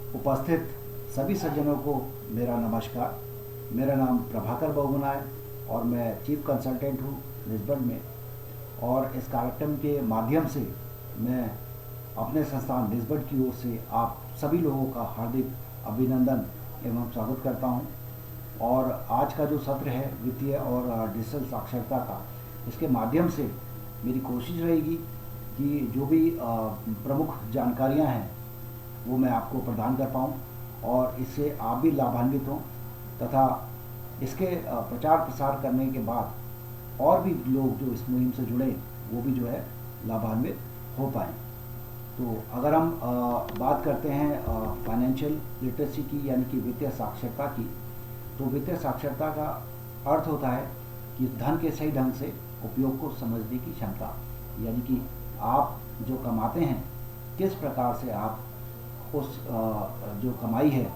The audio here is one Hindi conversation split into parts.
उपस्थित सभी सज्जनों को मेरा नमस्कार। मेरा नाम प्रभाकर बहुगुणा है और मैं चीफ कंसल्टेंट हूँ लिस्बन में। और इस कार्यक्रम के माध्यम से मैं अपने संस्थान लिस्बन की ओर से आप सभी लोगों का हार्दिक अभिनंदन एवं स्वागत करता हूँ। और आज का जो सत्र है वित्तीय और डिजिटल साक्षरता का, इसके माध्यम से मेरी कोशिश रहेगी कि जो भी प्रमुख जानकारियाँ हैं वो मैं आपको प्रदान कर पाऊँ और इससे आप भी लाभान्वित हों, तथा इसके प्रचार प्रसार करने के बाद और भी लोग जो इस मुहिम से जुड़े वो भी जो है लाभान्वित हो पाएँ। तो अगर हम बात करते हैं फाइनेंशियल लिटरेसी की, यानी कि वित्तीय साक्षरता की, तो वित्तीय साक्षरता का अर्थ होता है कि धन के सही ढंग से उपयोग को समझने की क्षमता, यानी कि आप जो कमाते हैं किस प्रकार से आप उस जो कमाई है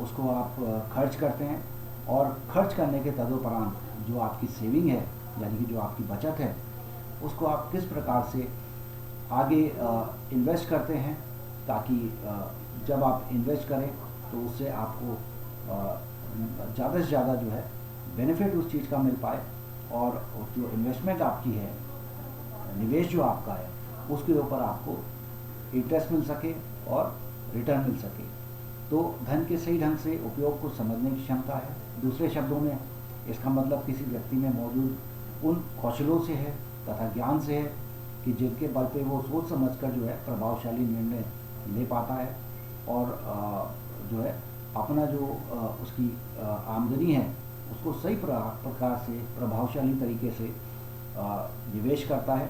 उसको आप खर्च करते हैं, और खर्च करने के तदुपरांत जो आपकी सेविंग है, यानी कि जो आपकी बचत है, उसको आप किस प्रकार से आगे इन्वेस्ट करते हैं, ताकि जब आप इन्वेस्ट करें तो उससे आपको ज़्यादा से ज़्यादा जो है बेनिफिट उस चीज़ का मिल पाए, और जो इन्वेस्टमेंट आपकी है, निवेश जो आपका है, उसके ऊपर आपको इंटरेस्ट मिल सके और रिटर्न मिल सके। तो धन के सही ढंग से उपयोग को समझने की क्षमता है। दूसरे शब्दों में इसका मतलब किसी व्यक्ति में मौजूद उन कौशलों से है तथा ज्ञान से है कि जिनके बल पे वो सोच समझकर जो है प्रभावशाली निर्णय ले पाता है, और जो है अपना जो उसकी आमदनी है उसको सही प्रकार से प्रभावशाली तरीके से निवेश करता है,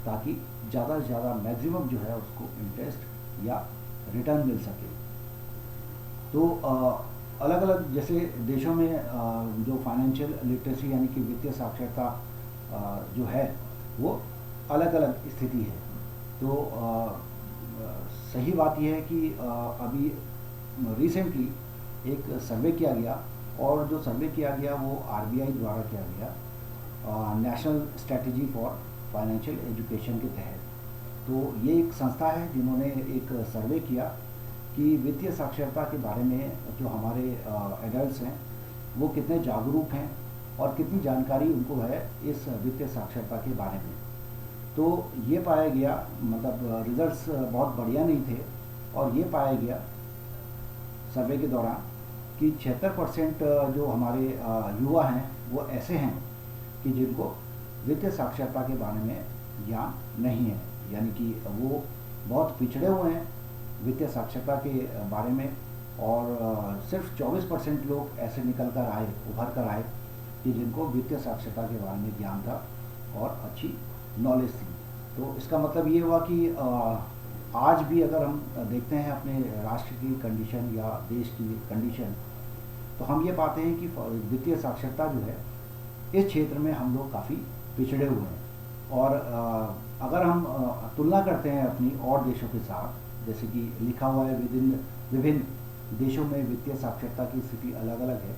ताकि ज़्यादा से ज़्यादा मैक्सिमम जो है उसको इंटरेस्ट या रिटर्न मिल सके। तो अलग अलग जैसे देशों में जो फाइनेंशियल लिटरेसी यानी कि वित्तीय साक्षरता जो है वो अलग अलग स्थिति है। तो सही बात यह है कि अभी रिसेंटली एक सर्वे किया गया, और जो सर्वे किया गया वो आरबीआई द्वारा किया गया, national strategy for financial education के तहत। तो ये एक संस्था है जिन्होंने एक सर्वे किया कि वित्तीय साक्षरता के बारे में जो हमारे एडल्ट्स हैं वो कितने जागरूक हैं और कितनी जानकारी उनको है इस वित्तीय साक्षरता के बारे में। तो ये पाया गया, मतलब रिजल्ट्स बहुत बढ़िया नहीं थे, और ये पाया गया सर्वे के दौरान कि 76% जो हमारे युवा हैं वो ऐसे हैं कि जिनको वित्तीय साक्षरता के बारे में ज्ञान नहीं है, यानी कि वो बहुत पिछड़े हुए हैं वित्तीय साक्षरता के बारे में। और सिर्फ 24% लोग ऐसे उभर कर आए कि जिनको वित्तीय साक्षरता के बारे में ज्ञान था और अच्छी नॉलेज थी। तो इसका मतलब ये हुआ कि आज भी अगर हम देखते हैं अपने राष्ट्र की कंडीशन या देश की कंडीशन, तो हम ये पाते हैं कि वित्तीय साक्षरता जो है इस क्षेत्र में हम लोग काफ़ी पिछड़े हुए हैं। और अगर हम तुलना करते हैं अपनी और देशों के साथ, जैसे कि लिखा हुआ है विभिन्न देशों में वित्तीय साक्षरता की स्थिति अलग अलग है,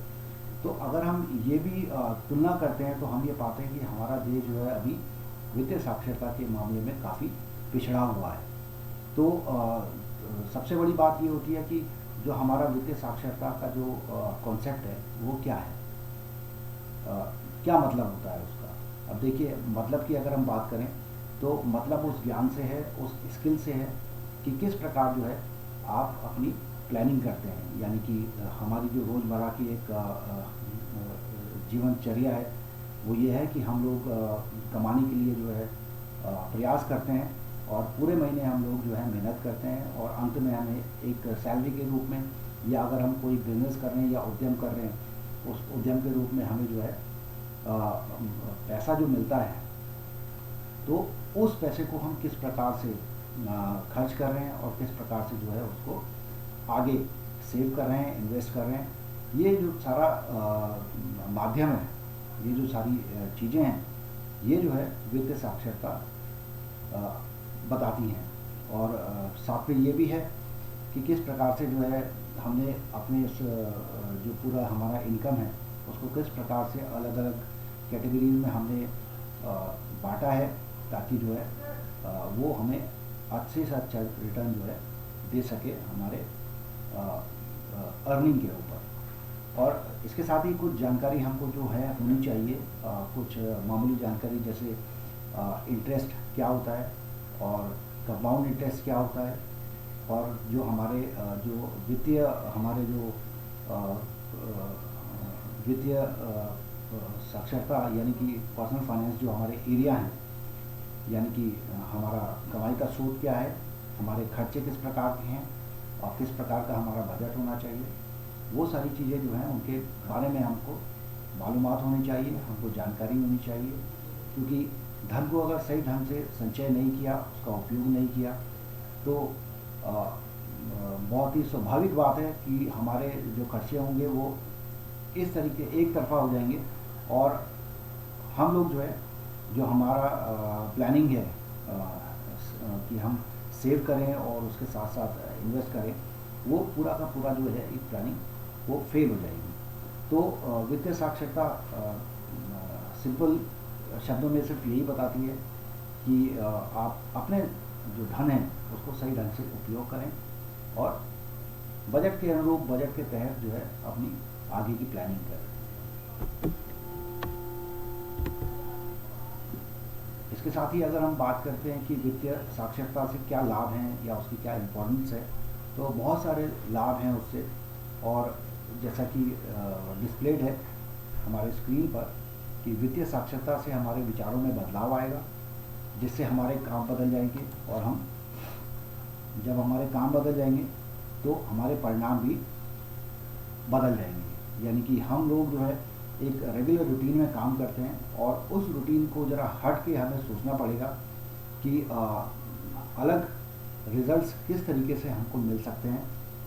तो अगर हम ये भी तुलना करते हैं तो हम ये पाते हैं कि हमारा देश जो है अभी वित्तीय साक्षरता के मामले में काफ़ी पिछड़ा हुआ है। तो सबसे बड़ी बात ये होती है कि जो हमारा वित्तीय साक्षरता का जो कॉन्सेप्ट है वो क्या है, क्या मतलब होता है उसका। अब देखिए, मतलब की अगर हम बात करें तो मतलब उस ज्ञान से है, उस स्किल से है कि किस प्रकार जो है आप अपनी प्लानिंग करते हैं, यानी कि हमारी जो रोज़मर्रा की एक जीवनचर्या है वो ये है कि हम लोग कमाने के लिए जो है प्रयास करते हैं, और पूरे महीने हम लोग जो है मेहनत करते हैं, और अंत में हमें एक सैलरी के रूप में, या अगर हम कोई बिजनेस कर रहे हैं या उद्यम कर रहे हैं उस उद्यम के रूप में हमें जो है पैसा जो मिलता है, तो उस पैसे को हम किस प्रकार से खर्च कर रहे हैं और किस प्रकार से जो है उसको आगे सेव कर रहे हैं, इन्वेस्ट कर रहे हैं, ये जो सारा माध्यम है, ये जो सारी चीज़ें हैं, ये जो है वित्तीय साक्षरता बताती हैं। और साथ में ये भी है कि किस प्रकार से जो है हमने अपने इस जो पूरा हमारा इनकम है उसको किस प्रकार से अलग अलग कैटेगरीज में हमने बांटा है, ताकि जो है वो हमें अच्छे से अच्छा रिटर्न जो है दे सके हमारे अर्निंग के ऊपर। और इसके साथ ही कुछ जानकारी हमको जो है होनी चाहिए, कुछ मामूली जानकारी, जैसे इंटरेस्ट क्या होता है और कंपाउंड इंटरेस्ट क्या होता है, और जो हमारे जो वित्तीय हमारे जो वित्तीय साक्षरता यानी कि पर्सनल फाइनेंस जो हमारे एरिया हैं, यानी कि हमारा कमाई का स्रोत क्या है, हमारे खर्चे किस प्रकार के हैं और किस प्रकार का हमारा बजट होना चाहिए, वो सारी चीज़ें जो हैं उनके बारे में हमको मालूमात होनी चाहिए, हमको जानकारी होनी चाहिए। क्योंकि धन को अगर सही ढंग से संचय नहीं किया, उसका उपयोग नहीं किया, तो बहुत ही स्वाभाविक बात है कि हमारे जो खर्चे होंगे वो इस तरीके एक तरफा हो जाएंगे, और हम लोग जो है जो हमारा प्लानिंग है कि हम सेव करें और उसके साथ साथ इन्वेस्ट करें, वो पूरा का पूरा जो है एक प्लानिंग वो फेल हो जाएगी। तो वित्तीय साक्षरता सिंपल शब्दों में सिर्फ यही बताती है कि आप अपने जो धन है उसको सही ढंग से उपयोग करें और बजट के अनुरूप, बजट के तहत जो है अपनी आगे की प्लानिंग करें। इसके साथ ही अगर हम बात करते हैं कि वित्तीय साक्षरता से क्या लाभ हैं या उसकी क्या इम्पोर्टेंस है, तो बहुत सारे लाभ हैं उससे। और जैसा कि डिस्प्लेड है हमारे स्क्रीन पर कि वित्तीय साक्षरता से हमारे विचारों में बदलाव आएगा, जिससे हमारे काम बदल जाएंगे, और हम जब हमारे काम बदल जाएंगे तो हमारे परिणाम भी बदल जाएंगे। यानी कि हम लोग जो है एक रेगुलर रूटीन में काम करते हैं और उस रूटीन को ज़रा हट के हमें सोचना पड़ेगा कि अलग रिजल्ट्स किस तरीके से हमको मिल सकते हैं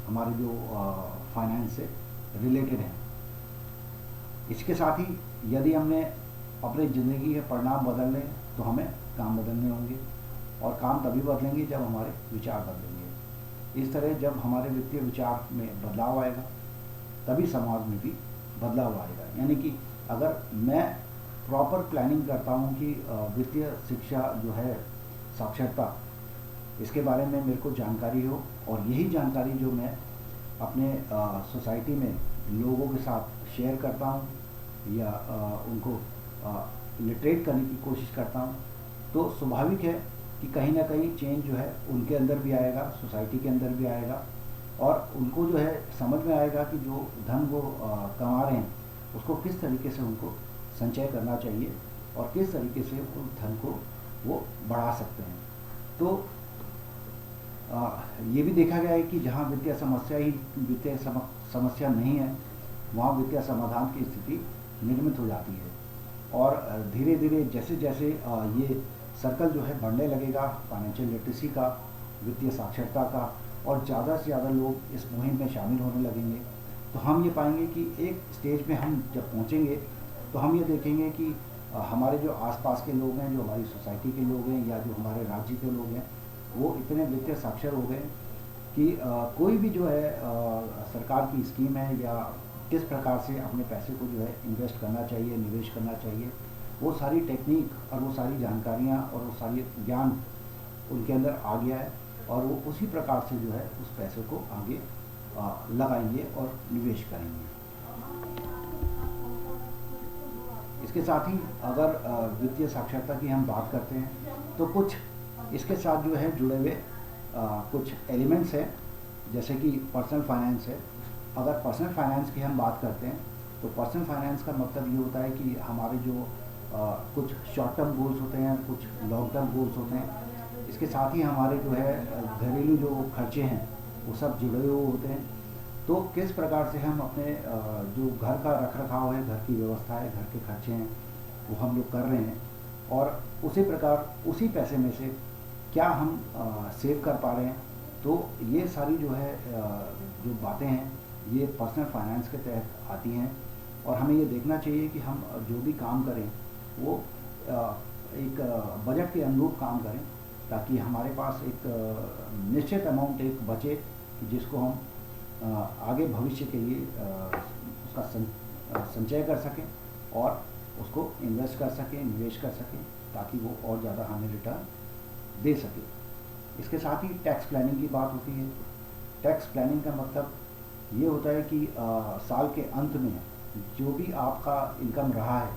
हमारे जो फाइनेंस से रिलेटेड हैं। इसके साथ ही यदि हमने अपनी ज़िंदगी के परिणाम बदलने तो हमें काम बदलने होंगे, और काम तभी बदलेंगे जब हमारे विचार बदलेंगे। इस तरह जब हमारे वित्तीय विचार में बदलाव आएगा तभी समाज में भी बदलाव आएगा। यानी कि अगर मैं प्रॉपर प्लानिंग करता हूँ कि वित्तीय शिक्षा जो है, साक्षरता, इसके बारे में मेरे को जानकारी हो, और यही जानकारी जो मैं अपने सोसाइटी में लोगों के साथ शेयर करता हूँ या उनको लिटरेट करने की कोशिश करता हूँ, तो स्वाभाविक है कि कहीं ना कहीं चेंज जो है उनके अंदर भी आएगा, सोसाइटी के अंदर भी आएगा, और उनको जो है समझ में आएगा कि जो धन वो कमा रहे हैं उसको किस तरीके से उनको संचय करना चाहिए और किस तरीके से उस धन को वो बढ़ा सकते हैं। तो ये भी देखा गया है कि जहाँ वित्तीय समस्या नहीं है, वहाँ वित्तीय समाधान की स्थिति निर्मित हो जाती है। और धीरे धीरे जैसे जैसे ये सर्कल जो है बढ़ने लगेगा फाइनेंशियल लिटरेसी का, वित्तीय साक्षरता का, और ज़्यादा से ज़्यादा लोग इस मुहिम में शामिल होने लगेंगे, तो हम ये पाएंगे कि एक स्टेज पे हम जब पहुँचेंगे तो हम ये देखेंगे कि हमारे जो आसपास के लोग हैं, जो हमारी सोसाइटी के लोग हैं या जो हमारे राज्य के लोग हैं, वो इतने वित्तीय साक्षर हो गए कि कोई भी जो है सरकार की स्कीम है या किस प्रकार से अपने पैसे को जो है इन्वेस्ट करना चाहिए, निवेश करना चाहिए, वो सारी टेक्निक और वो सारी जानकारियाँ और वो सारी ज्ञान उनके अंदर आ गया है, और वो उसी प्रकार से जो है उस पैसे को आगे लगाएंगे और निवेश करेंगे। इसके साथ ही अगर वित्तीय साक्षरता की हम बात करते हैं तो कुछ इसके साथ जो है जुड़े हुए कुछ एलिमेंट्स हैं, जैसे कि पर्सनल फाइनेंस है। अगर पर्सनल फाइनेंस की हम बात करते हैं तो पर्सनल फाइनेंस का मतलब ये होता है कि हमारे जो कुछ शॉर्ट टर्म गोल्स होते हैं, कुछ लॉन्ग टर्म गोल्स होते हैं। इसके साथ ही हमारे जो है घरेलू जो खर्चे हैं वो सब जुड़े हुए होते हैं। तो किस प्रकार से हम अपने जो घर का रख रखाव है, घर की व्यवस्था है, घर के खर्चे हैं, वो हम लोग कर रहे हैं, और उसी प्रकार उसी पैसे में से क्या हम सेव कर पा रहे हैं। तो ये सारी जो है जो बातें हैं ये पर्सनल फाइनेंस के तहत आती हैं, और हमें ये देखना चाहिए कि हम जो भी काम करें वो एक बजट के अनुरूप काम करें, ताकि हमारे पास एक निश्चित अमाउंट एक बचे कि जिसको हम आगे भविष्य के लिए उसका संचय कर सकें और उसको इन्वेस्ट कर सकें, निवेश कर सकें, ताकि वो और ज़्यादा हमें रिटर्न दे सके। इसके साथ ही टैक्स प्लानिंग की बात होती है टैक्स प्लानिंग का मतलब ये होता है कि साल के अंत में जो भी आपका इनकम रहा है,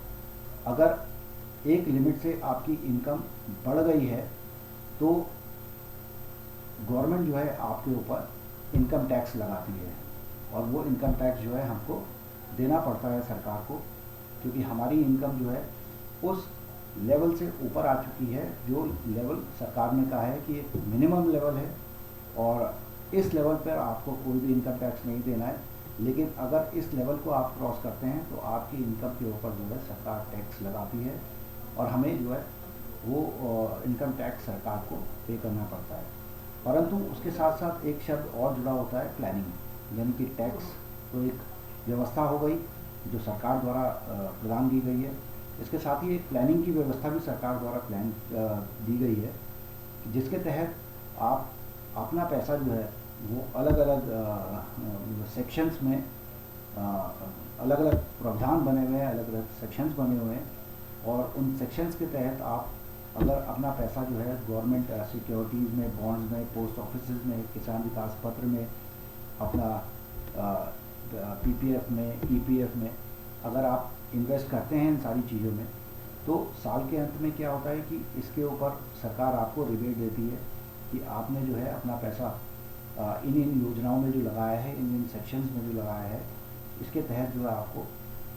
अगर एक लिमिट से आपकी इनकम बढ़ गई है तो गवर्नमेंट जो है आपके ऊपर इनकम टैक्स लगाती है, और वो इनकम टैक्स जो है हमको देना पड़ता है सरकार को, क्योंकि हमारी इनकम जो है उस लेवल से ऊपर आ चुकी है जो लेवल सरकार ने कहा है कि एक मिनिमम लेवल है, और इस लेवल पर आपको कोई भी इनकम टैक्स नहीं देना है। लेकिन अगर इस लेवल को आप क्रॉस करते हैं तो आपकी इनकम के ऊपर जो है सरकार टैक्स लगाती है, और हमें जो है वो इनकम टैक्स सरकार को पे करना पड़ता है। परंतु उसके साथ साथ एक शब्द और जुड़ा होता है, प्लानिंग, यानी कि टैक्स तो एक व्यवस्था हो गई जो सरकार द्वारा प्रदान की गई है। इसके साथ ही एक प्लानिंग की व्यवस्था भी सरकार द्वारा प्लान दी गई है, जिसके तहत आप अपना पैसा जो है वो अलग अलग सेक्शंस में, अलग अलग प्रावधान बने हुए हैं, अलग अलग सेक्शंस बने हुए हैं, और उन सेक्शंस के तहत आप अगर अपना पैसा जो है गवर्नमेंट सिक्योरिटीज़ में, बॉन्ड्स में, पोस्ट ऑफिस में, किसान विकास पत्र में, अपना पीपीएफ में, ईपीएफ में अगर आप इन्वेस्ट करते हैं इन सारी चीज़ों में, तो साल के अंत में क्या होता है कि इसके ऊपर सरकार आपको रिबेट देती है कि आपने जो है अपना पैसा इन योजनाओं में जो लगाया है, इन सेक्शंस में जो लगाया है, इसके तहत जो है आपको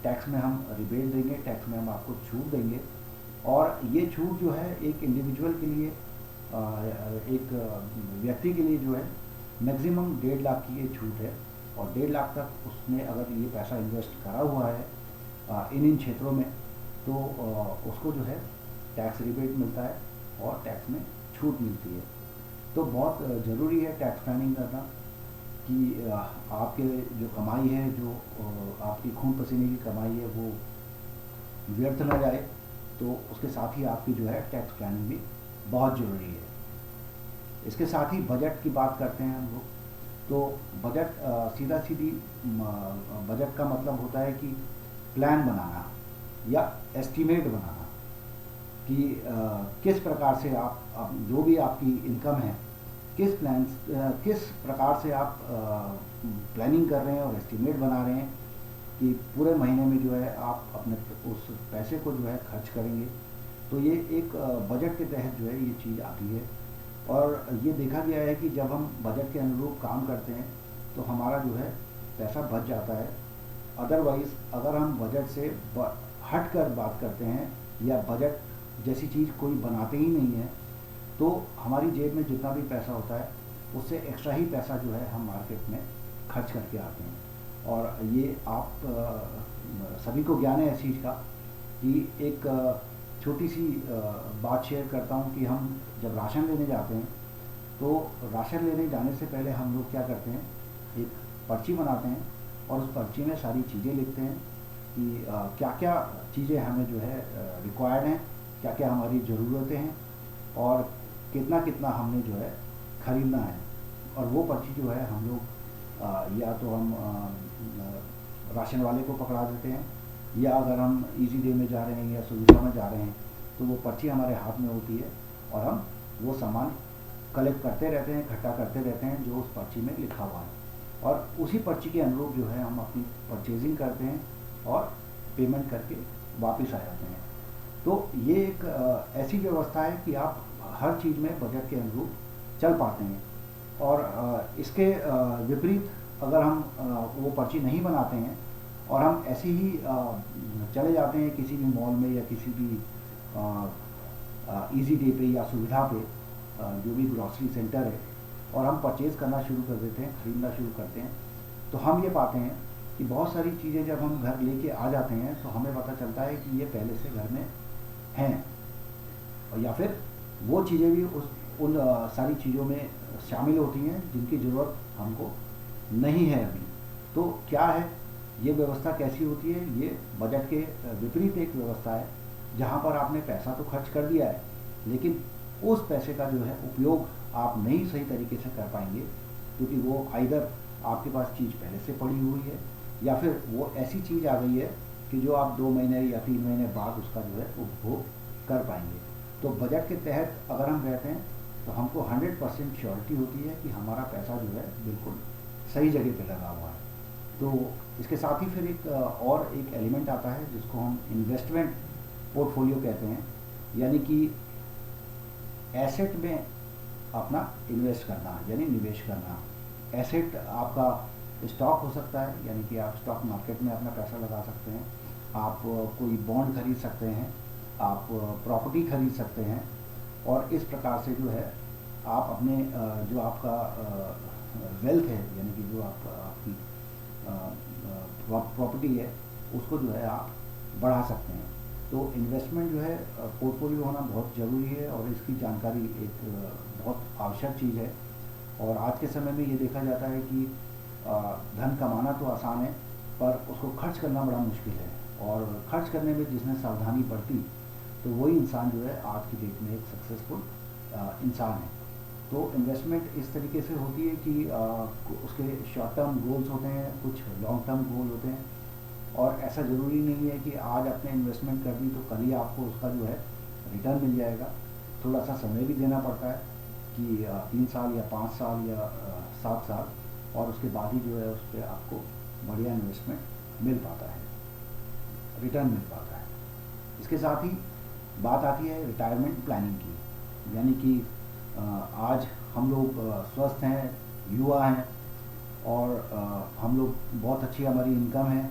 टैक्स में हम रिबेट देंगे, टैक्स में हम आपको छूट देंगे। और ये छूट जो है एक इंडिविजुअल के लिए, एक व्यक्ति के लिए जो है मैक्सिमम 1.5 लाख की ये छूट है, और 1.5 लाख तक उसने अगर ये पैसा इन्वेस्ट करा हुआ है इन क्षेत्रों में, तो उसको जो है टैक्स रिबेट मिलता है और टैक्स में छूट मिलती है। तो बहुत ज़रूरी है टैक्स प्लानिंग करना, कि आपके जो कमाई है, जो आपकी खून पसीने की कमाई है, वो व्यर्थ ना जाए। तो उसके साथ ही आपकी जो है टैक्स प्लानिंग भी बहुत ज़रूरी है। इसके साथ ही बजट की बात करते हैं हम लोग। तो बजट सीधा सीधी बजट का मतलब होता है कि प्लान बनाना या एस्टीमेट बनाना, कि किस प्रकार से आप जो भी आपकी इनकम है, किस प्रकार से आप प्लानिंग कर रहे हैं और एस्टीमेट बना रहे हैं कि पूरे महीने में जो है आप अपने उस पैसे को जो है खर्च करेंगे। तो ये एक बजट के तहत जो है ये चीज़ आती है, और ये देखा गया है कि जब हम बजट के अनुरूप काम करते हैं तो हमारा जो है पैसा बच जाता है। अदरवाइज़ अगर हम बजट से हट कर बात करते हैं या बजट जैसी चीज़ कोई बनाते ही नहीं है, तो हमारी जेब में जितना भी पैसा होता है उससे एक्स्ट्रा ही पैसा जो है हम मार्केट में खर्च करके आते हैं। और ये आप सभी को ज्ञान है इस चीज़ का, कि एक छोटी सी बात शेयर करता हूँ कि हम जब राशन लेने जाते हैं तो राशन लेने जाने से पहले हम लोग क्या करते हैं, एक पर्ची बनाते हैं और उस पर्ची में सारी चीज़ें लिखते हैं कि क्या क्या चीज़ें हमें जो है रिक्वायर्ड हैं, क्या क्या हमारी ज़रूरतें हैं, और कितना कितना हमने जो है ख़रीदना है। और वो पर्ची जो है हम लोग या तो हम राशन वाले को पकड़ा देते हैं, या अगर हम इजी डे में जा रहे हैं या सुविधा में जा रहे हैं तो वो पर्ची हमारे हाथ में होती है और हम वो सामान कलेक्ट करते रहते हैं, इकट्ठा करते रहते हैं जो उस पर्ची में लिखा हुआ है, और उसी पर्ची के अनुरूप जो है हम अपनी परचेजिंग करते हैं और पेमेंट करके वापस आ जाते हैं। तो ये एक ऐसी व्यवस्था है कि आप हर चीज़ में बजट के अनुरूप चल पाते हैं। और इसके विपरीत अगर हम वो पर्ची नहीं बनाते हैं और हम ऐसे ही चले जाते हैं किसी भी मॉल में या किसी भी इजी डे पे या सुविधा पे, जो भी ग्रॉसरी सेंटर है, और हम परचेज़ करना शुरू कर देते हैं, ख़रीदना शुरू करते हैं, तो हम ये पाते हैं कि बहुत सारी चीज़ें जब हम घर लेके आ जाते हैं तो हमें पता चलता है कि ये पहले से घर में हैं, और या फिर वो चीज़ें भी उन सारी चीज़ों में शामिल होती हैं जिनकी ज़रूरत हमको नहीं है अभी। तो क्या है ये व्यवस्था, कैसी होती है? ये बजट के विपरीत एक व्यवस्था है जहाँ पर आपने पैसा तो खर्च कर दिया है, लेकिन उस पैसे का जो है उपयोग आप नहीं सही तरीके से कर पाएंगे, क्योंकि वो आइदर आपके पास चीज़ पहले से पड़ी हुई है या फिर वो ऐसी चीज़ आ गई है कि जो आप 2 महीने या 3 महीने बाद उसका जो है उपभोग कर पाएंगे। तो बजट के तहत अगर हम रहते हैं तो हमको 100% श्योरिटी होती है कि हमारा पैसा जो है बिल्कुल सही जगह पे लगा हुआ है। तो इसके साथ ही फिर एक और एक एलिमेंट आता है जिसको हम इन्वेस्टमेंट पोर्टफोलियो कहते हैं, यानी कि एसेट में अपना इन्वेस्ट करना यानी निवेश करना। एसेट आपका स्टॉक हो सकता है, यानी कि आप स्टॉक मार्केट में अपना पैसा लगा सकते हैं, आप कोई बॉन्ड खरीद सकते हैं, आप प्रॉपर्टी खरीद सकते हैं, और इस प्रकार से जो है आप अपने जो आपका वेल्थ है, यानी कि जो आपकी प्रॉपर्टी है, उसको जो है आप बढ़ा सकते हैं। तो इन्वेस्टमेंट जो है पोर्टफोलियो होना बहुत ज़रूरी है, और इसकी जानकारी एक बहुत आवश्यक चीज़ है। और आज के समय में ये देखा जाता है कि धन कमाना तो आसान है, पर उसको खर्च करना बड़ा मुश्किल है, और खर्च करने में जिसने सावधानी बरती तो वही इंसान जो है आज की डेट में एक सक्सेसफुल इंसान है। तो इन्वेस्टमेंट इस तरीके से होती है कि उसके शॉर्ट टर्म गोल्स होते हैं, कुछ लॉन्ग टर्म गोल होते हैं, और ऐसा ज़रूरी नहीं है कि आज आपने इन्वेस्टमेंट कर दी तो कल ही आपको उसका जो है रिटर्न मिल जाएगा। थोड़ा सा समय भी देना पड़ता है कि 3 साल या 5 साल या 7 साल, और उसके बाद ही जो है उस पर आपको बढ़िया इन्वेस्टमेंट मिल पाता है, रिटर्न मिल पाता है। इसके साथ ही बात आती है रिटायरमेंट प्लानिंग की, यानी कि आज हम लोग स्वस्थ हैं, युवा हैं, और हम लोग बहुत अच्छी हमारी इनकम है,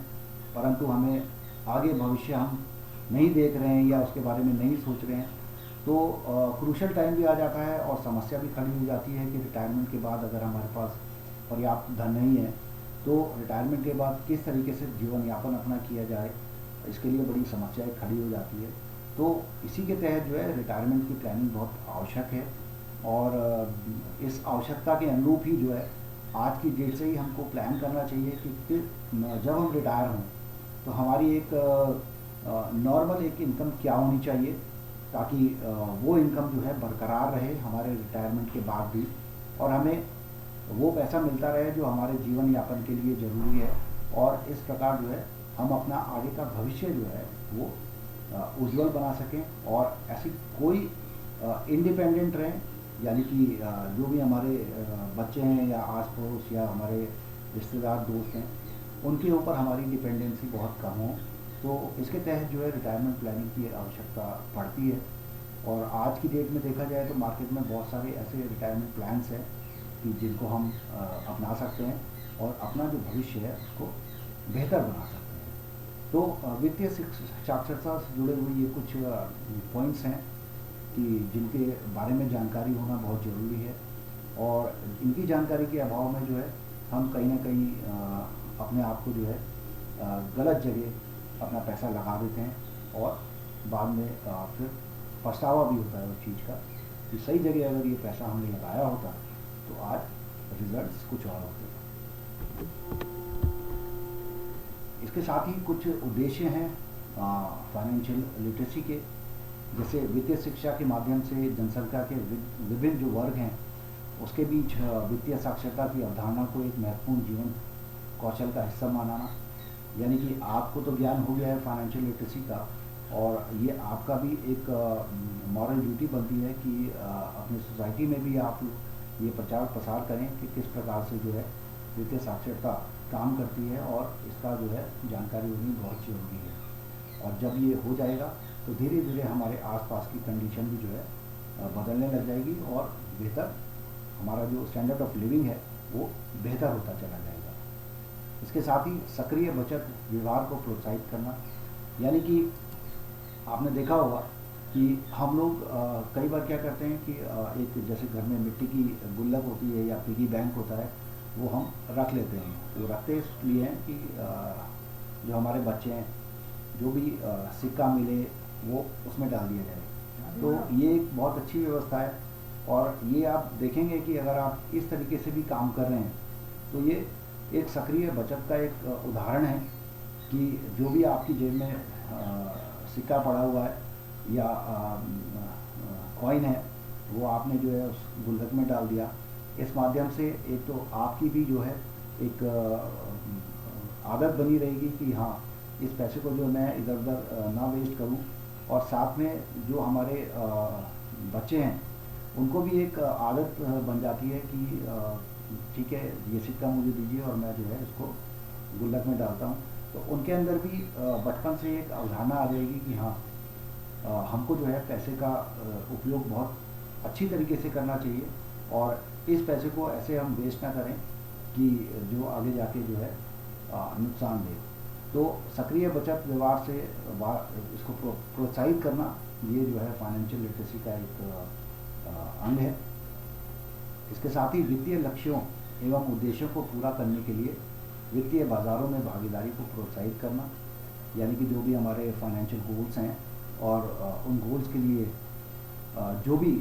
परंतु हमें आगे भविष्य हम नहीं देख रहे हैं या उसके बारे में नहीं सोच रहे हैं। तो क्रूशल टाइम भी आ जाता है, और समस्या भी खड़ी हो जाती है कि रिटायरमेंट के बाद अगर हमारे पास पर्याप्त धन नहीं है तो रिटायरमेंट के बाद किस तरीके से जीवन यापन अपना किया जाए, इसके लिए बड़ी समस्याएं खड़ी हो जाती है। तो इसी के तहत जो है रिटायरमेंट की प्लानिंग बहुत आवश्यक है, और इस आवश्यकता के अनुरूप ही जो है आज की डेट से ही हमको प्लान करना चाहिए कि जब हम रिटायर हों तो हमारी एक नॉर्मल एक इनकम क्या होनी चाहिए, ताकि वो इनकम जो है बरकरार रहे हमारे रिटायरमेंट के बाद भी, और हमें वो पैसा मिलता रहे जो हमारे जीवन यापन के लिए ज़रूरी है। और इस प्रकार जो है हम अपना आगे का भविष्य जो है वो उज्जवल बना सकें, और ऐसी कोई इंडिपेंडेंट रहें, यानी कि जो भी हमारे बच्चे हैं या आस पड़ोस या हमारे रिश्तेदार दोस्त हैं, उनके ऊपर हमारी डिपेंडेंसी बहुत कम हो। तो इसके तहत जो है रिटायरमेंट प्लानिंग की आवश्यकता पड़ती है। और आज की डेट में देखा जाए तो मार्केट में बहुत सारे ऐसे रिटायरमेंट प्लान्स हैं कि जिनको हम अपना सकते हैं, और अपना जो भविष्य है उसको बेहतर बना सकते हैं। तो वित्तीय साक्षरता से जुड़े हुए ये कुछ पॉइंट्स हैं कि जिनके बारे में जानकारी होना बहुत ज़रूरी है, और इनकी जानकारी के अभाव में जो है हम कहीं ना कहीं अपने आप को जो है गलत जगह अपना पैसा लगा देते हैं, और बाद में फिर पछतावा भी होता है उस चीज़ का कि सही जगह अगर ये पैसा हमने लगाया होता तो आज रिजल्ट्स कुछ और होते। इसके साथ ही कुछ उद्देश्य हैं फाइनेंशियल लिटरेसी के, जैसे वित्तीय शिक्षा के माध्यम से जनसंख्या के विभिन्न जो वर्ग हैं उसके बीच वित्तीय साक्षरता की अवधारणा को एक महत्वपूर्ण जीवन कौशल का हिस्सा मानना। यानी कि आपको तो ज्ञान हो गया है फाइनेंशियल लिटरेसी का, और ये आपका भी एक मॉरल ड्यूटी बनती है कि अपनी सोसाइटी में भी आप ये प्रचार प्रसार करें कि किस प्रकार से जो है वित्तीय साक्षरता काम करती है, और इसका जो है जानकारी होनी बहुत ज़रूरी है। और जब ये हो जाएगा तो धीरे धीरे हमारे आसपास की कंडीशन भी जो है बदलने लग जाएगी, और बेहतर हमारा जो स्टैंडर्ड ऑफ लिविंग है वो बेहतर होता चला जाएगा। इसके साथ ही सक्रिय बचत व्यवहार को प्रोत्साहित करना, यानी कि आपने देखा होगा कि हम लोग कई बार क्या करते हैं कि एक जैसे घर में मिट्टी की गुल्लक होती है या पिगी बैंक होता है, वो हम रख लेते हैं। वो रखते इसलिए हैं कि जो हमारे बच्चे हैं जो भी सिक्का मिले वो उसमें डाल दिया जाए। तो ये एक बहुत अच्छी व्यवस्था है, और ये आप देखेंगे कि अगर आप इस तरीके से भी काम कर रहे हैं तो ये एक सक्रिय बचत का एक उदाहरण है कि जो भी आपकी जेब में सिक्का पड़ा हुआ है या कॉइन है वो आपने जो है उस गुल्लक में डाल दिया। इस माध्यम से एक तो आपकी भी जो है एक आदत बनी रहेगी कि हाँ इस पैसे को जो मैं इधर उधर ना वेस्ट करूं, और साथ में जो हमारे बच्चे हैं उनको भी एक आदत बन जाती है कि ठीक है ये सिक्का मुझे दीजिए और मैं जो है इसको गुल्लक में डालता हूँ। तो उनके अंदर भी बचपन से एक अवधारणा आ जाएगी कि हाँ हमको जो है पैसे का उपयोग बहुत अच्छी तरीके से करना चाहिए और इस पैसे को ऐसे हम वेस्ट ना करें कि जो आगे जाके जो है नुकसान दे। तो सक्रिय बचत व्यवहार से इसको प्रोत्साहित करना, ये जो है फाइनेंशियल लिटरेसी का एक अंग है। इसके साथ ही वित्तीय लक्ष्यों एवं उद्देश्यों को पूरा करने के लिए वित्तीय बाजारों में भागीदारी को प्रोत्साहित करना, यानी कि जो भी हमारे फाइनेंशियल गोल्स हैं और उन गोल्स के लिए जो भी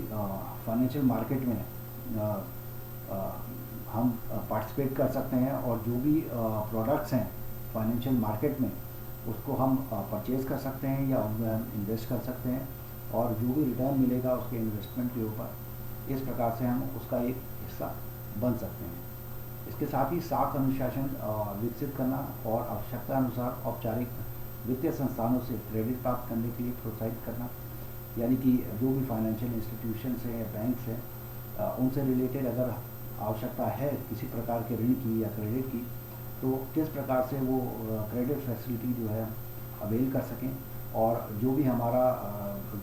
फाइनेंशियल मार्केट में हम पार्टिसिपेट कर सकते हैं और जो भी प्रोडक्ट्स हैं फाइनेंशियल मार्केट में उसको हम परचेज कर सकते हैं या उनमें हम इन्वेस्ट कर सकते हैं और जो भी रिटर्न मिलेगा उसके इन्वेस्टमेंट के ऊपर इस प्रकार से हम उसका एक हिस्सा बन सकते हैं। इसके साथ ही साख अनुशासन विकसित करना और आवश्यकता अनुसार औपचारिक वित्तीय संस्थानों से क्रेडिट प्राप्त करने के लिए प्रोत्साहित करना, यानी कि जो भी फाइनेंशियल इंस्टीट्यूशंस हैं या बैंक्स हैं उनसे रिलेटेड अगर आवश्यकता है किसी प्रकार के ऋण की या क्रेडिट की, तो किस प्रकार से वो क्रेडिट फैसिलिटी जो है अवेल कर सकें और जो भी हमारा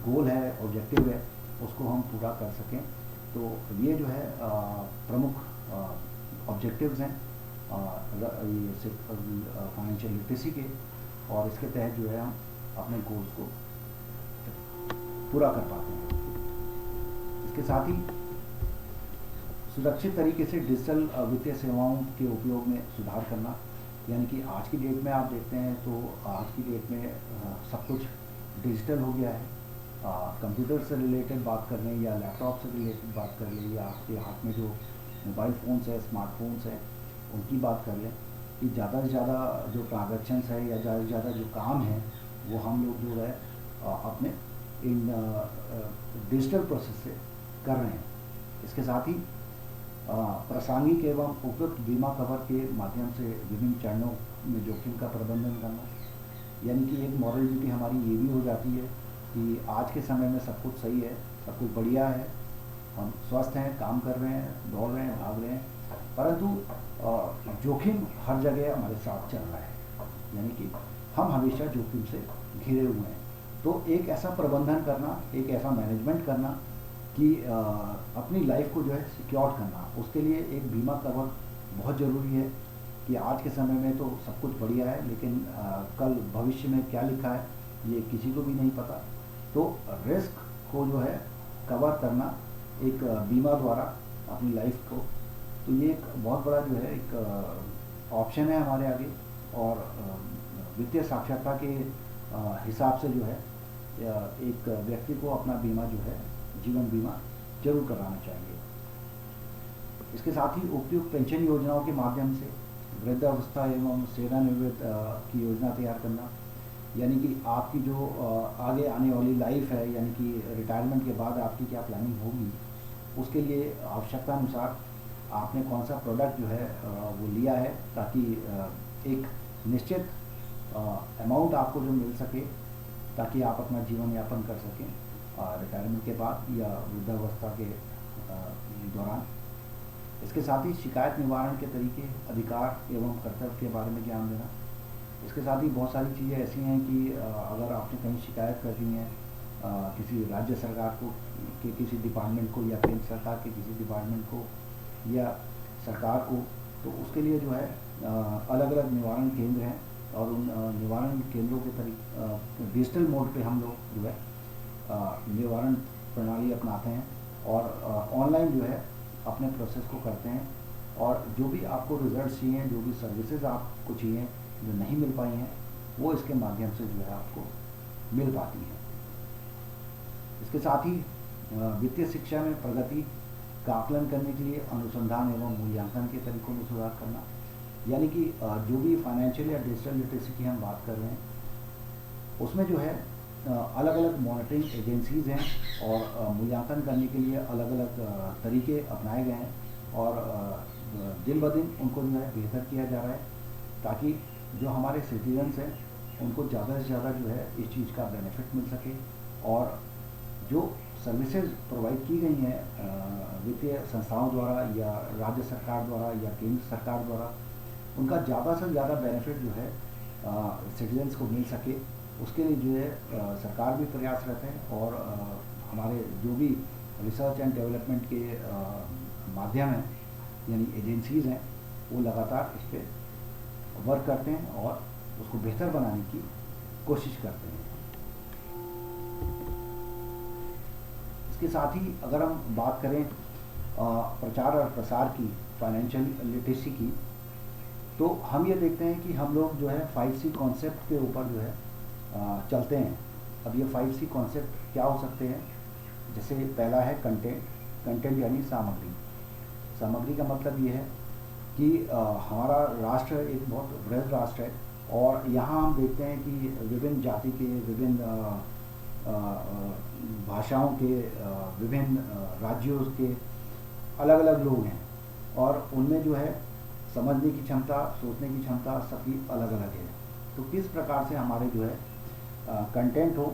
गोल है, ऑब्जेक्टिव है, उसको हम पूरा कर सकें। तो ये जो है प्रमुख ऑब्जेक्टिव्स हैं ये फाइनेंशियल लिटरेसी के, और इसके तहत जो है हम अपने गोल्स को पूरा कर पाते हैं। इसके साथ ही सुरक्षित तरीके से डिजिटल वित्तीय सेवाओं के उपयोग में सुधार करना, यानी कि आज की डेट में आप देखते हैं तो आज की डेट में सब कुछ डिजिटल हो गया है। कंप्यूटर से रिलेटेड बात कर लें या लैपटॉप से रिलेटेड बात कर लें या आपके हाथ में जो मोबाइल फ़ोन्स है, स्मार्टफोन्स हैं, उनकी बात कर लें कि ज़्यादा से ज़्यादा जो ट्रांजैक्शंस है या ज़्यादा से ज़्यादा जो काम है वो हम लोग जो है अपने इन डिजिटल प्रोसेस से कर रहे हैं। इसके साथ ही प्रासंगिक एवं उपयुक्त बीमा कवर के माध्यम से विभिन्न चरणों में जोखिम का प्रबंधन करना, यानी कि एक मॉरल ड्यूटी हमारी ये भी हो जाती है कि आज के समय में सब कुछ सही है, सब कुछ बढ़िया है, हम स्वस्थ हैं, काम कर रहे हैं, दौड़ रहे हैं, भाग रहे हैं, परंतु जोखिम हर जगह हमारे साथ चल रहा है, यानी कि हम हमेशा जोखिम से घिरे हुए हैं। तो एक ऐसा प्रबंधन करना, एक ऐसा मैनेजमेंट करना कि अपनी लाइफ को जो है सिक्योर करना, उसके लिए एक बीमा कवर बहुत ज़रूरी है कि आज के समय में तो सब कुछ बढ़िया है लेकिन कल भविष्य में क्या लिखा है ये किसी को भी नहीं पता। तो रिस्क को जो है कवर करना एक बीमा द्वारा अपनी लाइफ को, तो ये एक बहुत बड़ा जो है एक ऑप्शन है हमारे आगे। और वित्तीय साक्षरता के हिसाब से जो है एक व्यक्ति को अपना बीमा जो है जीवन बीमा जरूर कराना चाहिए। इसके साथ ही उपयुक्त पेंशन योजनाओं के माध्यम से वृद्धावस्था एवं सेवानिवृत्त की योजना तैयार करना, यानी कि आपकी जो आगे आने वाली लाइफ है, यानी कि रिटायरमेंट के बाद आपकी क्या प्लानिंग होगी, उसके लिए आवश्यकता अनुसार आपने कौन सा प्रोडक्ट जो है वो लिया है, ताकि एक निश्चित अमाउंट आपको जो मिल सके ताकि आप अपना जीवन यापन कर सकें रिटायरमेंट के बाद या वृद्धावस्था के दौरान। इसके साथ ही शिकायत निवारण के तरीके, अधिकार एवं कर्तव्य के बारे में ज्ञान देना। इसके साथ ही बहुत सारी चीज़ें ऐसी हैं कि अगर आपने कहीं शिकायत कर रही हैं किसी राज्य सरकार को के किसी डिपार्टमेंट को या केंद्र सरकार के किसी डिपार्टमेंट को या सरकार को, तो उसके लिए जो है अलग अलग निवारण केंद्र हैं और उन निवारण केंद्रों के तरीके डिजिटल मोड पे हम लोग जो है निवारण प्रणाली अपनाते हैं और ऑनलाइन जो है अपने प्रोसेस को करते हैं। और जो भी आपको रिजल्ट चाहिए, जो भी सर्विसेज आपको चाहिए जो नहीं मिल पाई हैं, वो इसके माध्यम से जो है आपको मिल पाती हैं। इसके साथ ही वित्तीय शिक्षा में प्रगति का आकलन करने के लिए अनुसंधान एवं मूल्यांकन के तरीकों में सुधार करना, यानी कि जो भी फाइनेंशियल या डिजिटल लिटरेसी की हम बात कर रहे हैं उसमें जो है अलग अलग मॉनिटरिंग एजेंसीज़ हैं और मूल्यांकन करने के लिए अलग अलग तरीके अपनाए गए हैं और दिन ब दिन उनको जो है बेहतर किया जा रहा है ताकि जो हमारे सिटीजन्स हैं उनको ज़्यादा से ज़्यादा जो है इस चीज़ का बेनिफिट मिल सके और जो सर्विसेज प्रोवाइड की गई हैं वित्तीय संस्थाओं द्वारा या राज्य सरकार द्वारा या केंद्र सरकार द्वारा, उनका ज़्यादा से ज़्यादा बेनिफिट जो है सिटीजन्स को मिल सके, उसके लिए जो है सरकार भी प्रयासरत है। और हमारे जो भी रिसर्च एंड डेवलपमेंट के माध्यम हैं यानी एजेंसीज़ हैं, वो लगातार इस पर वर्क करते हैं और उसको बेहतर बनाने की कोशिश करते हैं। इसके साथ ही अगर हम बात करें प्रचार और प्रसार की, फाइनेंशियल लिटरेसी की, तो हम ये देखते हैं कि हम लोग जो है 5C कॉन्सेप्ट के ऊपर जो है चलते हैं। अब ये 5C कॉन्सेप्ट क्या हो सकते हैं? जैसे पहला है कंटेंट। कंटेंट यानी सामग्री। सामग्री का मतलब ये है कि हमारा राष्ट्र एक बहुत बृहद राष्ट्र है और यहाँ हम देखते हैं कि विभिन्न जाति के, विभिन्न भाषाओं के, विभिन्न राज्यों के अलग अलग लोग हैं और उनमें जो है समझने की क्षमता, सोचने की क्षमता सबकी अलग अलग है। तो किस प्रकार से हमारे जो है कंटेंट हो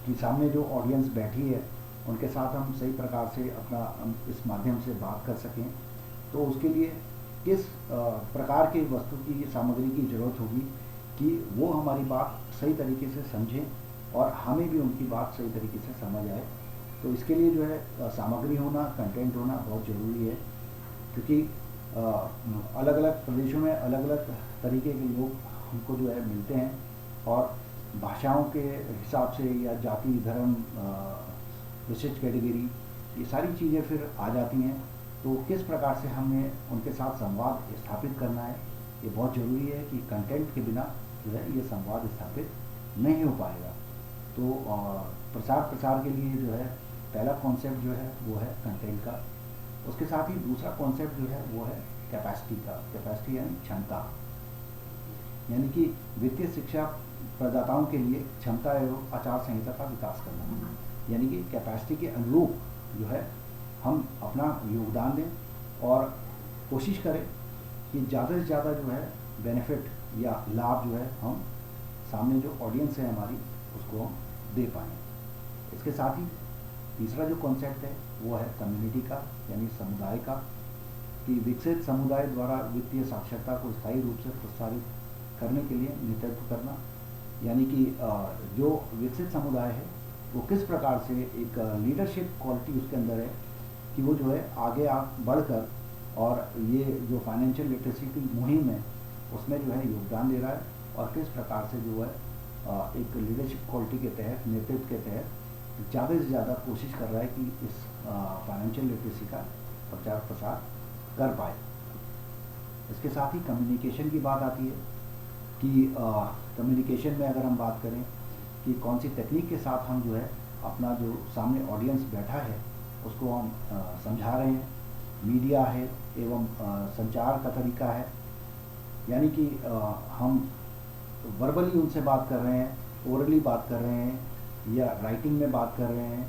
कि सामने जो ऑडियंस बैठी है उनके साथ हम सही प्रकार से अपना इस माध्यम से बात कर सकें, तो उसके लिए किस प्रकार के वस्तु की, सामग्री की ज़रूरत होगी कि वो हमारी बात सही तरीके से समझें और हमें भी उनकी बात सही तरीके से समझ आए। तो इसके लिए जो है सामग्री होना, कंटेंट होना बहुत ज़रूरी है, क्योंकि अलग अलग प्रदेशों में अलग अलग तरीके के लोग हमको जो है मिलते हैं और भाषाओं के हिसाब से या जाति, धर्म, विशिष्ट कैटेगरी, ये सारी चीज़ें फिर आ जाती हैं। तो किस प्रकार से हमें उनके साथ संवाद स्थापित करना है, ये बहुत ज़रूरी है कि कंटेंट के बिना जो है ये संवाद स्थापित नहीं हो पाएगा। तो प्रसार के लिए जो है पहला कॉन्सेप्ट जो है वो है कंटेंट का। उसके साथ ही दूसरा कॉन्सेप्ट जो है वो है कैपेसिटी का। कैपेसिटी यानी क्षमता, यानी कि वित्तीय शिक्षा प्रदाताओं के लिए क्षमता एवं आचार संहिता का विकास करना, यानी कि कैपेसिटी के अनुरूप जो है हम अपना योगदान दें और कोशिश करें कि ज़्यादा से ज़्यादा जो है बेनिफिट या लाभ जो है हम सामने जो ऑडियंस है हमारी उसको हम दे पाएँ। इसके साथ ही तीसरा जो कॉन्सेप्ट है वो है कम्युनिटी का, यानी समुदाय का, कि विकसित समुदाय द्वारा वित्तीय साक्षरता को स्थायी रूप से प्रोत्साहित करने के लिए नेतृत्व करना, यानी कि जो विकसित समुदाय है वो किस प्रकार से एक लीडरशिप क्वालिटी उसके अंदर है कि वो जो है आगे बढ़कर और ये जो फाइनेंशियल लिटरेसी की मुहिम है उसमें जो है योगदान दे रहा है और किस प्रकार से जो है एक लीडरशिप क्वालिटी के तहत, नेतृत्व के तहत ज़्यादा से ज़्यादा कोशिश कर रहा है कि इस फाइनेंशियल लिटरेसी का प्रचार प्रसार कर पाए। इसके साथ ही कम्युनिकेशन की बात आती है कि कम्युनिकेशन में अगर हम बात करें कि कौन सी टेक्निक के साथ हम जो है अपना जो सामने ऑडियंस बैठा है उसको हम समझा रहे हैं। मीडिया है एवं संचार का तरीका है, यानी कि हम वर्बली उनसे बात कर रहे हैं, ओरली बात कर रहे हैं या राइटिंग में बात कर रहे हैं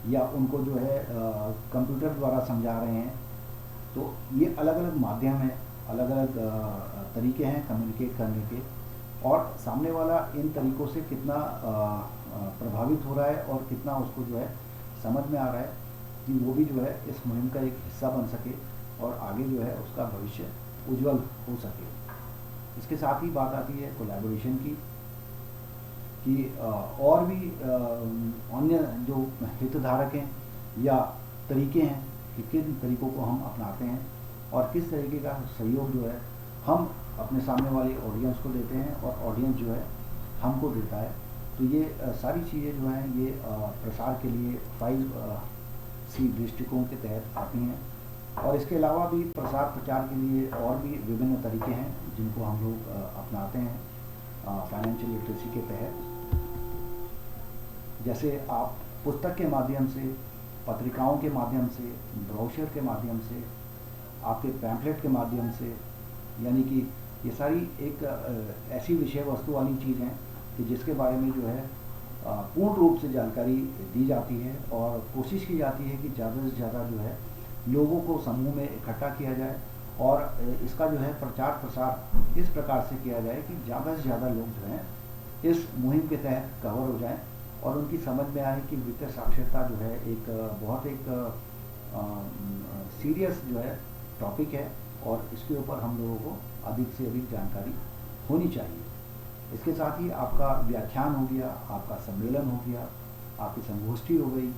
या उनको जो है कंप्यूटर द्वारा समझा रहे हैं। तो ये अलग अलग माध्यम हैं, अलग अलग तरीके हैं कम्युनिकेट करने के और सामने वाला इन तरीकों से कितना प्रभावित हो रहा है और कितना उसको जो है समझ में आ रहा है कि वो भी जो है इस मुहिम का एक हिस्सा बन सके और आगे जो है उसका भविष्य उज्जवल हो सके। इसके साथ ही बात आती है कोलैबोरेशन की कि और भी अन्य जो हितधारक हैं या तरीके हैं कि किन तरीकों को हम अपनाते हैं और किस तरीके का सहयोग जो है हम अपने सामने वाली ऑडियंस को देते हैं और ऑडियंस जो है हमको देता है। तो ये सारी चीज़ें जो हैं ये प्रसार के लिए 5C दृष्टिकोण के तहत आती हैं। और इसके अलावा भी प्रसार प्रचार के लिए और भी विभिन्न तरीके हैं जिनको हम लोग अपनाते हैं फाइनेंशियल लिटरेसी के तहत। जैसे आप पुस्तक के माध्यम से, पत्रिकाओं के माध्यम से, ब्रोशर के माध्यम से, आपके पैम्फलेट के माध्यम से, यानी कि ये सारी एक ऐसी विषय वस्तु वाली चीज़ हैं कि जिसके बारे में जो है पूर्ण रूप से जानकारी दी जाती है और कोशिश की जाती है कि ज़्यादा से ज़्यादा जो है लोगों को समूह में इकट्ठा किया जाए और इसका जो है प्रचार प्रसार इस प्रकार से किया जाए कि ज़्यादा से ज़्यादा लोग जो हैं इस मुहिम के तहत कवर हो जाएं और उनकी समझ में आए कि वित्तीय साक्षरता जो है एक बहुत एक सीरियस जो है टॉपिक है और इसके ऊपर हम लोगों को अधिक से अधिक जानकारी होनी चाहिए। इसके साथ ही आपका व्याख्यान हो गया, आपका सम्मेलन हो गया, आपकी संगोष्ठी हो गई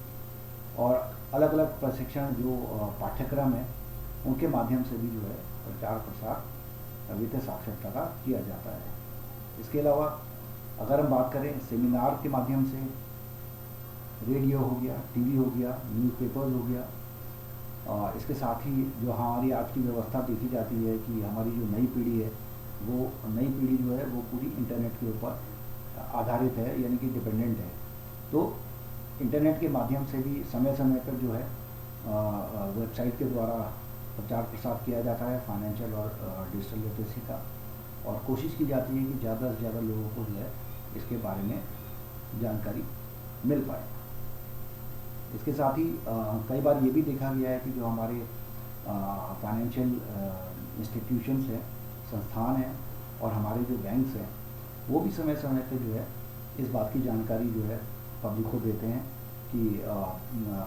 और अलग अलग प्रशिक्षण जो पाठ्यक्रम है उनके माध्यम से भी जो है प्रचार प्रसार वित्तीय साक्षरता का किया जाता है। इसके अलावा अगर हम बात करें सेमिनार के माध्यम से, रेडियो हो गया, टीवी हो गया, न्यूज़पेपर्स हो गया, इसके साथ ही जो हमारी आज की व्यवस्था देखी जाती है कि हमारी जो नई पीढ़ी है वो नई पीढ़ी जो है वो पूरी इंटरनेट के ऊपर आधारित है, यानी कि डिपेंडेंट है। तो इंटरनेट के माध्यम से भी समय समय पर जो है वेबसाइट के द्वारा प्रचार प्रसार किया जाता है फाइनेंशियल और डिजिटल लिटरेसी का, और कोशिश की जाती है कि ज़्यादा से ज़्यादा लोगों को जो है इसके बारे में जानकारी मिल पाए। इसके साथ ही कई बार ये भी देखा गया है कि जो हमारे फाइनेंशियल इंस्टीट्यूशंस हैं, संस्थान हैं और हमारे जो बैंक्स हैं वो भी समय समय पे जो है इस बात की जानकारी जो है पब्लिक को देते हैं कि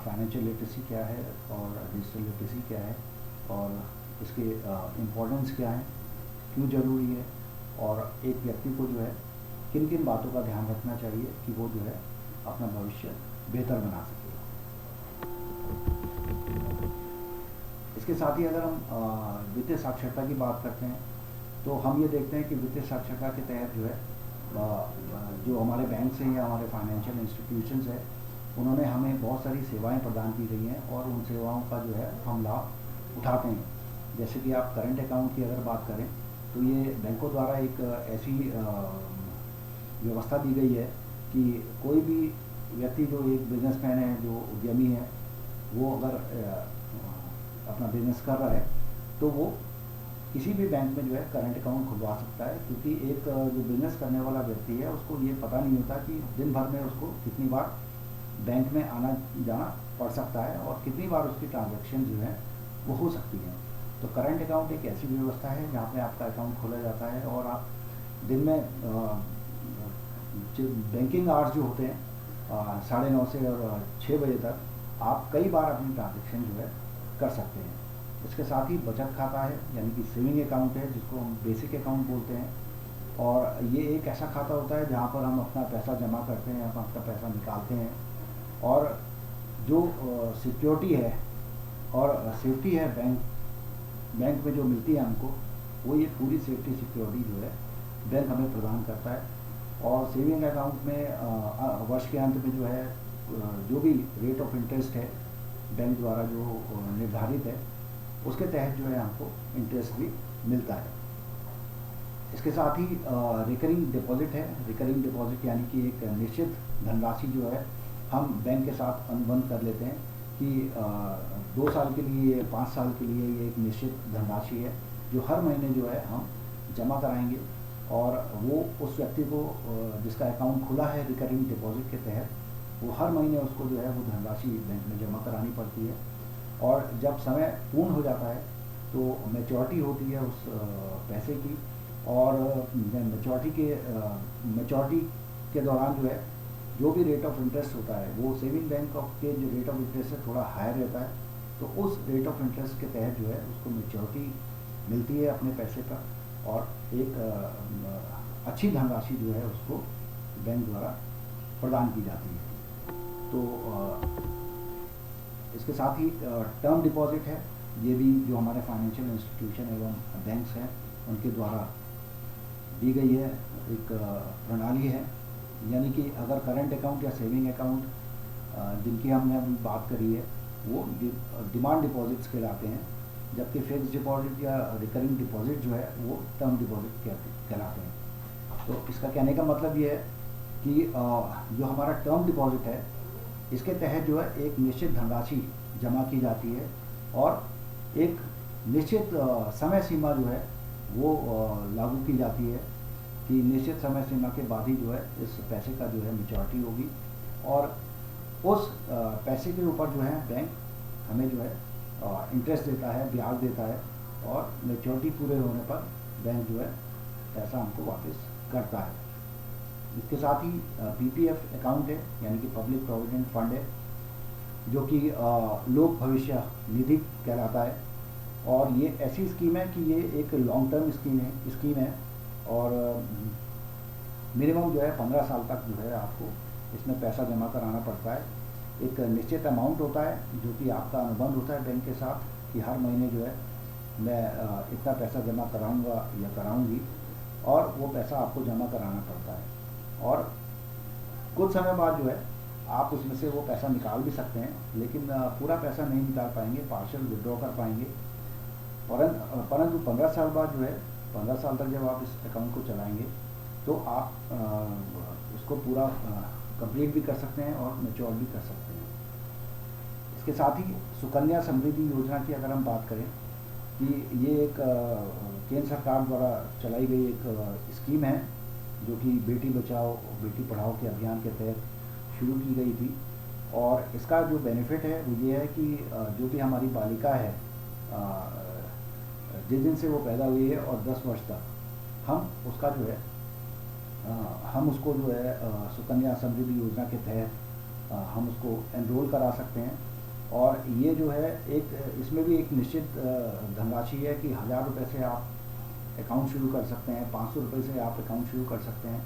फाइनेंशियल लिटरेसी क्या है और डिजिटल लिटरेसी क्या है और इसके इम्पोर्टेंस क्या है, क्यों ज़रूरी है और एक व्यक्ति को जो है किन किन बातों का ध्यान रखना चाहिए कि वो जो है अपना भविष्य बेहतर बना सके। इसके साथ ही अगर हम वित्तीय साक्षरता की बात करते हैं तो हम ये देखते हैं कि वित्तीय साक्षरता के तहत जो है जो हमारे बैंक्स हैं या हमारे फाइनेंशियल इंस्टीट्यूशंस हैं उन्होंने हमें बहुत सारी सेवाएं प्रदान की गई हैं और उन सेवाओं का जो है हम लाभ उठाते हैं। जैसे कि आप करंट अकाउंट की अगर बात करें तो ये बैंकों द्वारा एक ऐसी व्यवस्था दी गई है कि कोई भी व्यक्ति जो एक बिजनेसमैन है, जो उद्यमी है, वो अगर अपना बिजनेस कर रहा है तो वो किसी भी बैंक में जो है करंट अकाउंट खुलवा सकता है, क्योंकि एक जो बिजनेस करने वाला व्यक्ति है उसको ये पता नहीं होता कि दिन भर में उसको कितनी बार बैंक में आना जाना पड़ सकता है और कितनी बार उसकी ट्रांजैक्शन जो है वो हो सकती है। तो करंट अकाउंट एक ऐसी व्यवस्था है जहाँ पे आपका अकाउंट खोला जाता है और आप दिन में जो बैंकिंग आवर्स जो होते हैं 9:30 से और 6 बजे तक आप कई बार अपनी ट्रांजैक्शन जो है कर सकते हैं। इसके साथ ही बचत खाता है, यानी कि सेविंग अकाउंट है जिसको हम बेसिक अकाउंट बोलते हैं, और ये एक ऐसा खाता होता है जहाँ पर हम अपना पैसा जमा करते हैं, हम अपना पैसा निकालते हैं और जो सिक्योरिटी है और सेफ्टी है बैंक में जो मिलती है हमको, वो ये पूरी सेफ्टी सिक्योरिटी जो है बैंक हमें प्रदान करता है। और सेविंग अकाउंट में वर्ष के अंत में जो है जो भी रेट ऑफ इंटरेस्ट है बैंक द्वारा जो निर्धारित है उसके तहत जो है हमको इंटरेस्ट भी मिलता है। इसके साथ ही रिकरिंग डिपॉजिट है। रिकरिंग डिपॉजिट यानी कि एक निश्चित धनराशि जो है हम बैंक के साथ अनुबंध कर लेते हैं कि 2 साल के लिए, 5 साल के लिए ये एक निश्चित धनराशि है जो हर महीने जो है हम जमा कराएंगे और वो उस व्यक्ति को जिसका अकाउंट खुला है रिकरिंग डिपॉजिट के तहत, वो हर महीने उसको जो है वो धनराशि बैंक में जमा करानी पड़ती है और जब समय पूर्ण हो जाता है तो मैच्योरिटी होती है उस पैसे की, और मैच्योरिटी के दौरान जो है जो भी रेट ऑफ इंटरेस्ट होता है वो सेविंग बैंक के जो रेट ऑफ इंटरेस्ट है थोड़ा हायर रहता है, तो उस रेट ऑफ इंटरेस्ट के तहत जो है उसको मैच्योरिटी मिलती है अपने पैसे का और एक अच्छी धनराशि जो है उसको बैंक द्वारा प्रदान की जाती है। तो इसके साथ ही टर्म डिपॉजिट है, ये भी जो हमारे फाइनेंशियल इंस्टीट्यूशन एवं बैंक्स हैं उनके द्वारा दी गई है एक प्रणाली है। यानी कि अगर करंट अकाउंट या सेविंग अकाउंट जिनकी हमने अभी बात करी है वो डिमांड डिपॉजिट्स कहलाते हैं, जबकि फिक्स डिपॉजिट या रिकरिंग डिपॉजिट जो है वो टर्म डिपॉजिट कहलाते हैं। तो इसका कहने का मतलब ये है कि जो हमारा टर्म डिपॉजिट है इसके तहत जो है एक निश्चित धनराशि जमा की जाती है और एक निश्चित समय सीमा जो है वो लागू की जाती है कि निश्चित समय सीमा के बाद ही जो है इस पैसे का जो है मैच्योरिटी होगी और उस पैसे के ऊपर जो है बैंक हमें जो है इंटरेस्ट देता है, ब्याज देता है और मैच्योरिटी पूरे होने पर बैंक जो है पैसा हमको वापस करता है। इसके साथ ही पीपीएफ अकाउंट है, यानी कि पब्लिक प्रोविडेंट फंड है, जो कि लोक भविष्य निधि कहलाता है। और ये ऐसी स्कीम है कि ये एक लॉन्ग टर्म स्कीम है और मिनिमम जो है 15 साल तक जो है आपको इसमें पैसा जमा कराना पड़ता है। एक निश्चित अमाउंट होता है जो कि आपका अनुबंध होता है बैंक के साथ कि हर महीने जो है मैं इतना पैसा जमा कराऊंगा या कराऊंगी, और वो पैसा आपको जमा कराना पड़ता है। और कुछ समय बाद जो है आप उसमें से वो पैसा निकाल भी सकते हैं, लेकिन पूरा पैसा नहीं निकाल पाएंगे, पार्शियल विड्रॉ कर पाएंगे। परंतु 15 साल बाद जो है, 15 साल तक जब आप इस अकाउंट को चलाएंगे तो आप इसको पूरा कंप्लीट भी कर सकते हैं और मैच्योर भी कर सकते हैं। इसके साथ ही सुकन्या समृद्धि योजना की अगर हम बात करें कि ये एक केंद्र सरकार द्वारा चलाई गई एक स्कीम है जो कि बेटी बचाओ बेटी पढ़ाओ के अभियान के तहत शुरू की गई थी। और इसका जो बेनिफिट है वो ये है कि जो भी हमारी बालिका है जिस दिन से वो पैदा हुई है और 10 वर्ष तक हम उसका जो है हम उसको जो है सुकन्या समृद्धि योजना के तहत हम उसको एनरोल करा सकते हैं। और ये जो है एक इसमें भी एक निश्चित धनराशि है कि 1000 रुपये से आप अकाउंट शुरू कर सकते हैं, 500 रुपये से आप अकाउंट शुरू कर सकते हैं,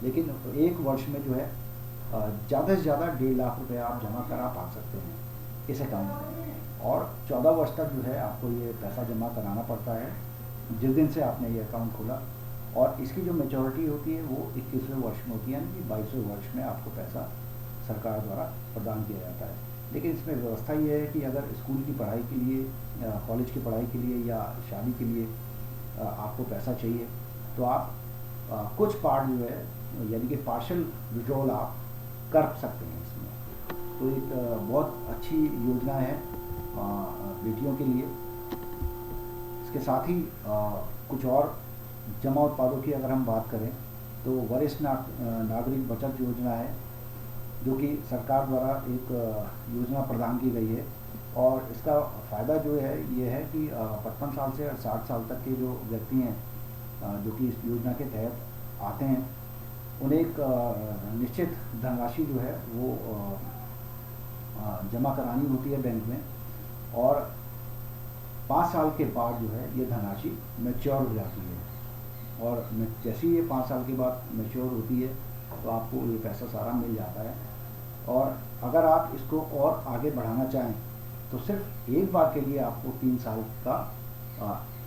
लेकिन एक वर्ष में जो है ज़्यादा से ज़्यादा 1.5 लाख रुपये आप जमा करा पा सकते हैं इस अकाउंट में। और 14 वर्ष तक जो है आपको ये पैसा जमा कराना पड़ता है जिस दिन से आपने ये अकाउंट खोला। और इसकी जो मेचोरिटी होती है वो 21वें वर्ष में होती है, यानी कि 22वें वर्ष में आपको पैसा सरकार द्वारा प्रदान किया जाता है। लेकिन इसमें व्यवस्था ये है कि अगर स्कूल की पढ़ाई के लिए, कॉलेज की पढ़ाई के लिए या शादी के लिए आपको पैसा चाहिए तो आप कुछ पार्ट जो है यानी कि पार्शियल विड्रॉल आप कर सकते हैं इसमें। तो एक बहुत अच्छी योजना है बेटियों के लिए। इसके साथ ही कुछ और जमा उत्पादों की अगर हम बात करें तो वरिष्ठ नागरिक बचत योजना है जो कि सरकार द्वारा एक योजना प्रदान की गई है। और इसका फ़ायदा जो है ये है कि 55 साल से 60 साल तक के जो व्यक्ति हैं जो कि इस योजना के तहत आते हैं उन्हें एक निश्चित धनराशि जो है वो जमा करानी होती है बैंक में, और 5 साल के बाद जो है ये धनराशि मैच्योर हो जाती है। और जैसे ही ये 5 साल के बाद मैच्योर होती है तो आपको ये पैसा सारा मिल जाता है। और अगर आप इसको और आगे बढ़ाना चाहें तो सिर्फ एक बार के लिए आपको 3 साल का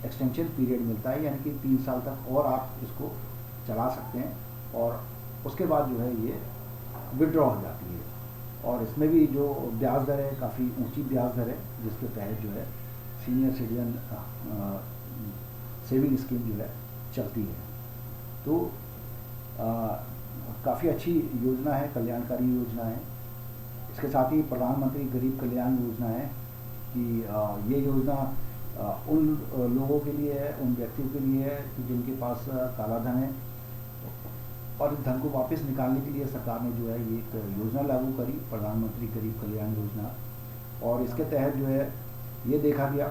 एक्सटेंशन पीरियड मिलता है, यानी कि 3 साल तक और आप इसको चला सकते हैं और उसके बाद जो है ये विड्रॉ हो जाती है। और इसमें भी जो ब्याज दर है काफ़ी ऊंची ब्याज दर है, जिसके तहत जो है सीनियर सिटीजन सेविंग स्कीम जो है चलती है। तो काफ़ी अच्छी योजना है, कल्याणकारी योजना है। इसके साथ ही प्रधानमंत्री गरीब कल्याण योजना है कि ये योजना उन लोगों के लिए है, उन व्यक्तियों के लिए है कि जिनके पास काला धन है, और इस धन को वापस निकालने के लिए सरकार ने जो है ये एक योजना लागू करी, प्रधानमंत्री गरीब कल्याण योजना। और इसके तहत जो है ये देखा गया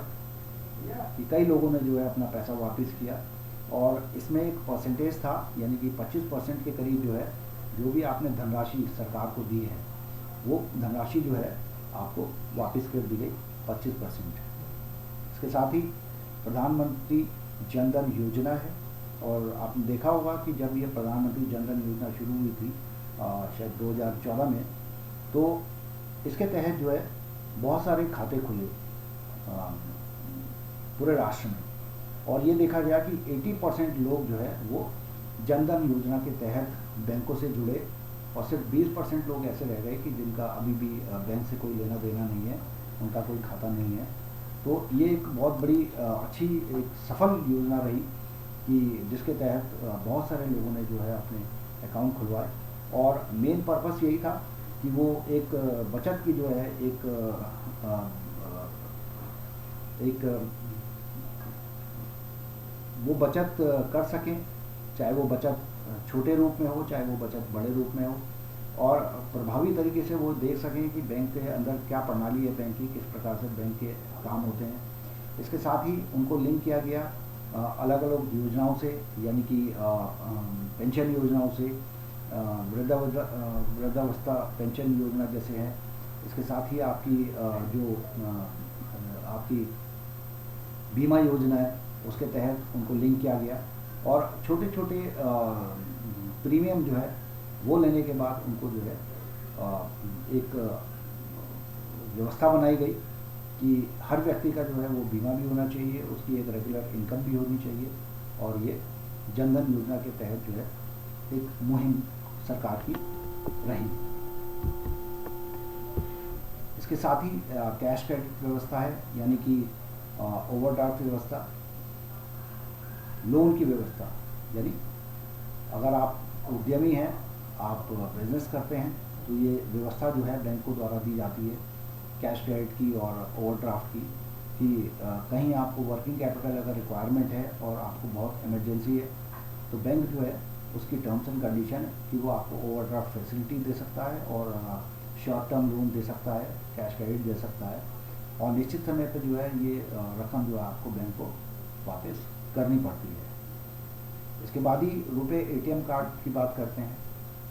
कि कई लोगों ने जो है अपना पैसा वापस किया, और इसमें एक परसेंटेज था, यानी कि 25% के करीब जो है जो भी आपने धनराशि सरकार को दी है वो धनराशि जो है आपको वापस कर दी गई 25%। इसके साथ ही प्रधानमंत्री जन धन योजना है, और आपने देखा होगा कि जब ये प्रधानमंत्री जन धन योजना शुरू हुई थी शायद 2014 में, तो इसके तहत जो है बहुत सारे खाते खुले पूरे राष्ट्र में, और ये देखा गया कि 80% लोग जो है वो जन धन योजना के तहत बैंकों से जुड़े, और सिर्फ 20% लोग ऐसे रह गए कि जिनका अभी भी बैंक से कोई लेना देना नहीं है, उनका कोई खाता नहीं है। तो ये एक बहुत बड़ी अच्छी एक सफल योजना रही कि जिसके तहत बहुत सारे लोगों ने जो है अपने अकाउंट खुलवाए, और मेन पर्पस यही था कि वो एक बचत की जो है एक वो बचत कर सकें, चाहे वो बचत छोटे रूप में हो चाहे वो बचत बड़े रूप में हो, और प्रभावी तरीके से वो देख सकें कि बैंक के अंदर क्या प्रणाली है बैंक की, किस प्रकार से बैंक के काम होते हैं। इसके साथ ही उनको लिंक किया गया अलग अलग योजनाओं से, यानी कि पेंशन योजनाओं से, वृद्धावस्था पेंशन योजना जैसे है। इसके साथ ही आपकी आपकी बीमा योजना है, उसके तहत उनको लिंक किया गया और छोटे छोटे प्रीमियम जो है वो लेने के बाद उनको जो है एक व्यवस्था बनाई गई कि हर व्यक्ति का जो है वो बीमा भी होना चाहिए, उसकी एक रेगुलर इनकम भी होनी चाहिए। और ये जनधन योजना के तहत जो है एक मुहिम सरकार की रही। इसके साथ ही कैश क्रेडिट व्यवस्था है, यानी कि ओवरड्राफ्ट व्यवस्था, लोन की व्यवस्था। यानी अगर आप उद्यमी हैं, आप बिजनेस करते हैं, तो ये व्यवस्था जो है बैंकों द्वारा दी जाती है कैश क्रेडिट की और ओवरड्राफ्ट की, कि कहीं आपको वर्किंग कैपिटल अगर रिक्वायरमेंट है और आपको बहुत इमरजेंसी है, तो बैंक जो है उसकी टर्म्स एंड कंडीशन है कि वो आपको ओवरड्राफ्ट फैसिलिटी दे सकता है और शॉर्ट टर्म लोन दे सकता है, कैश क्रेडिट दे सकता है, और निश्चित समय पर जो है ये रकम जो है आपको बैंक को वापस करनी पड़ती है। इसके बाद ही रुपए एटीएम कार्ड की बात करते हैं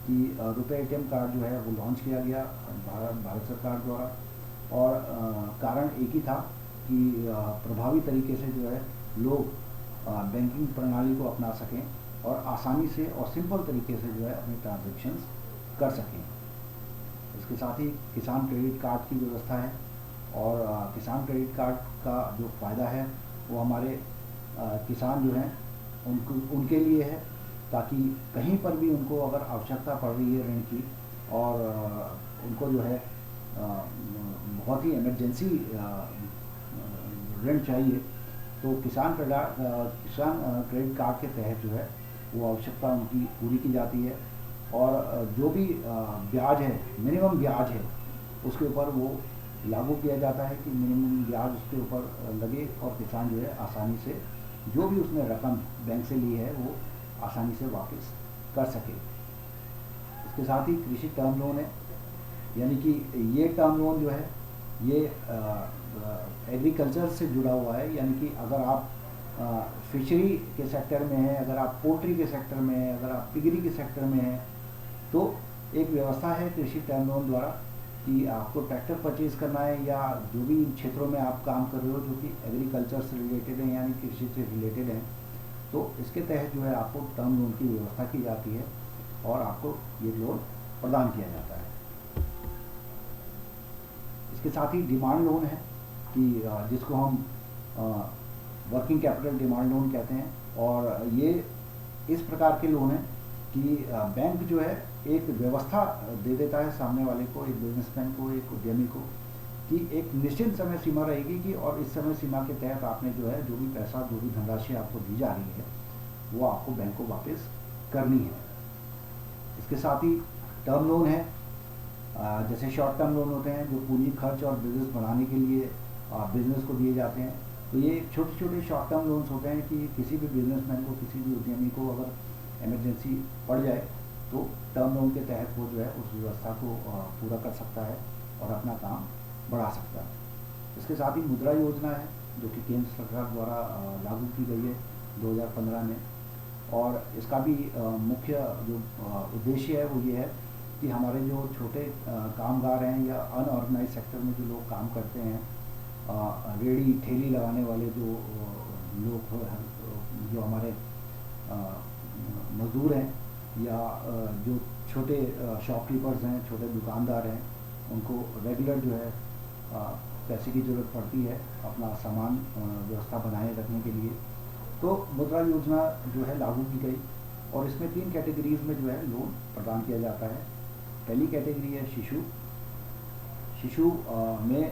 कि रुपए एटीएम कार्ड जो है वो लॉन्च किया गया भारत सरकार द्वारा, और कारण एक ही था कि प्रभावी तरीके से जो है लोग बैंकिंग प्रणाली को अपना सकें और आसानी से और सिंपल तरीके से जो है अपने ट्रांजैक्शंस कर सकें। इसके साथ ही किसान क्रेडिट कार्ड की व्यवस्था है, और किसान क्रेडिट कार्ड का जो फ़ायदा है वो हमारे किसान जो हैं उनके लिए है, ताकि कहीं पर भी उनको अगर आवश्यकता पड़ रही है ऋण की और उनको जो है बहुत ही इमरजेंसी ऋण चाहिए, तो किसान क्रेडिट कार्ड के तहत जो है वो आवश्यकता उनकी पूरी की जाती है। और जो भी ब्याज है, मिनिमम ब्याज है, उसके ऊपर वो लागू किया जाता है कि मिनिमम ब्याज उसके ऊपर लगे और किसान जो है आसानी से जो भी उसने रकम बैंक से ली है वो आसानी से वापस कर सके। इसके साथ ही कृषि टर्म लोन है, यानी कि ये टर्म लोन जो है ये एग्रीकल्चर से जुड़ा हुआ है, यानी कि अगर आप फिशरी के सेक्टर में हैं, अगर आप पोल्ट्री के सेक्टर में हैं, अगर आप पिगरी के सेक्टर में हैं, तो एक व्यवस्था है कृषि टर्म लोन द्वारा कि आपको ट्रैक्टर परचेज़ करना है या जो भी क्षेत्रों में आप काम कर रहे हो जो कि एग्रीकल्चर से रिलेटेड है, यानी कृषि से रिलेटेड है, तो इसके तहत जो है आपको टर्म लोन की व्यवस्था की जाती है और आपको ये लोन प्रदान किया जाता है। इसके साथ ही डिमांड लोन है कि जिसको हम वर्किंग कैपिटल डिमांड लोन कहते हैं, और ये इस प्रकार के लोन हैं कि बैंक जो है एक व्यवस्था दे देता है सामने वाले को, एक बिजनेसमैन को, एक उद्यमी को, कि एक निश्चित समय सीमा रहेगी कि और इस समय सीमा के तहत आपने जो है जो भी पैसा, जो भी धनराशि आपको दी जा रही है वो आपको बैंक को वापस करनी है। इसके साथ ही टर्म लोन है, जैसे शॉर्ट टर्म लोन होते हैं जो पूंजी खर्च और बिजनेस बढ़ाने के लिए बिजनेस को दिए जाते हैं। तो ये छोटे छोटे शॉर्ट टर्म लोन्स होते हैं कि किसी भी बिजनेसमैन को, किसी भी उद्यमी को अगर इमरजेंसी पड़ जाए तो टर्म लोन के तहत वो जो है उस व्यवस्था को पूरा कर सकता है और अपना काम बढ़ा सकता है। इसके साथ ही मुद्रा योजना है जो कि केंद्र सरकार द्वारा लागू की गई है 2015 में, और इसका भी मुख्य जो उद्देश्य है वो ये है कि हमारे जो छोटे कामगार हैं या अनऑर्गेनाइज सेक्टर में जो लोग काम करते हैं, रेडी ठेली लगाने वाले जो लोग जो हमारे मजदूर हैं या जो छोटे शॉपकीपर्स हैं, छोटे दुकानदार हैं, उनको रेगुलर जो है पैसे की ज़रूरत पड़ती है अपना सामान व्यवस्था बनाए रखने के लिए। तो मुद्रा योजना जो है लागू की गई और इसमें 3 कैटेगरीज में जो है लोन प्रदान किया जाता है। पहली कैटेगरी है शिशु में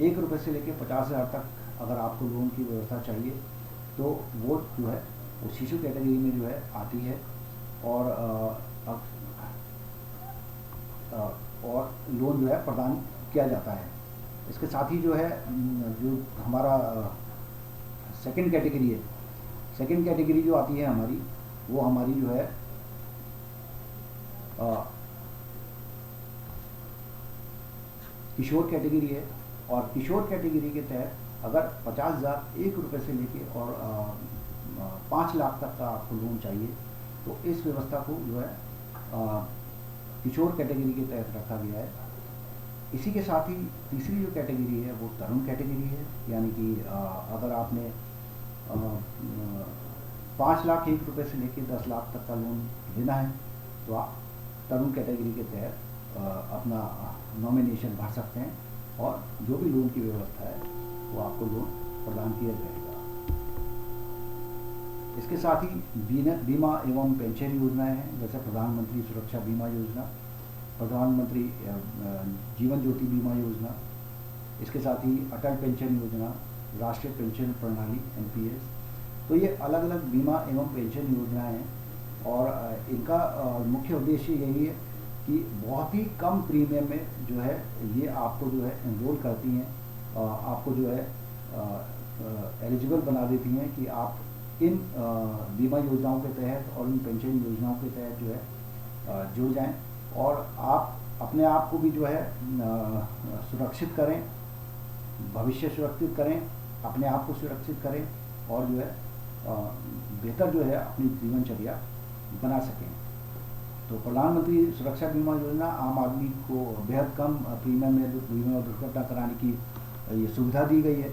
1 रुपये से लेकर 50,000 तक अगर आपको लोन की व्यवस्था चाहिए तो वो जो है वो शिशु कैटेगरी में जो है आती है, और लोन जो है प्रदान किया जाता है। इसके साथ ही जो है जो हमारा सेकंड कैटेगरी है, सेकंड कैटेगरी जो आती है हमारी, वो हमारी जो है किशोर कैटेगरी है, और किशोर कैटेगरी के तहत अगर 50,000 1 रुपये से लेके और 5 लाख तक का आपको लोन चाहिए तो इस व्यवस्था को जो है किशोर कैटेगरी के तहत रखा गया है। इसी के साथ ही तीसरी जो कैटेगरी है वो तरुण कैटेगरी है, यानी कि अगर आपने 5,01,000 से लेकर 10 लाख तक का लोन लेना है तो आप तरुण कैटेगरी के तहत अपना नॉमिनेशन भर सकते हैं और जो भी लोन की व्यवस्था है वो आपको लोन प्रदान किया जाएगा। इसके साथ ही बीमा एवं पेंशन योजनाएं हैं, जैसे प्रधानमंत्री सुरक्षा बीमा योजना, प्रधानमंत्री जीवन ज्योति बीमा योजना, इसके साथ ही अटल पेंशन योजना, राष्ट्रीय पेंशन प्रणाली NPS। तो ये अलग अलग बीमा एवं पेंशन योजनाएं हैं और इनका मुख्य उद्देश्य यही है कि बहुत ही कम प्रीमियम में जो है ये आपको जो है एनरोल करती हैं, आपको जो है एलिजिबल बना देती हैं कि आप इन बीमा योजनाओं के तहत और इन पेंशन योजनाओं के तहत जो है जुड़ जाएं और आप अपने आप को भी जो है सुरक्षित करें, भविष्य सुरक्षित करें, अपने आप को सुरक्षित करें और जो है बेहतर जो है अपनी जीवनचर्या बना सकें। तो प्रधानमंत्री सुरक्षा बीमा योजना आम आदमी को बेहद कम प्रीमियम में बीमा और दुर्घटना कराने की ये सुविधा दी गई है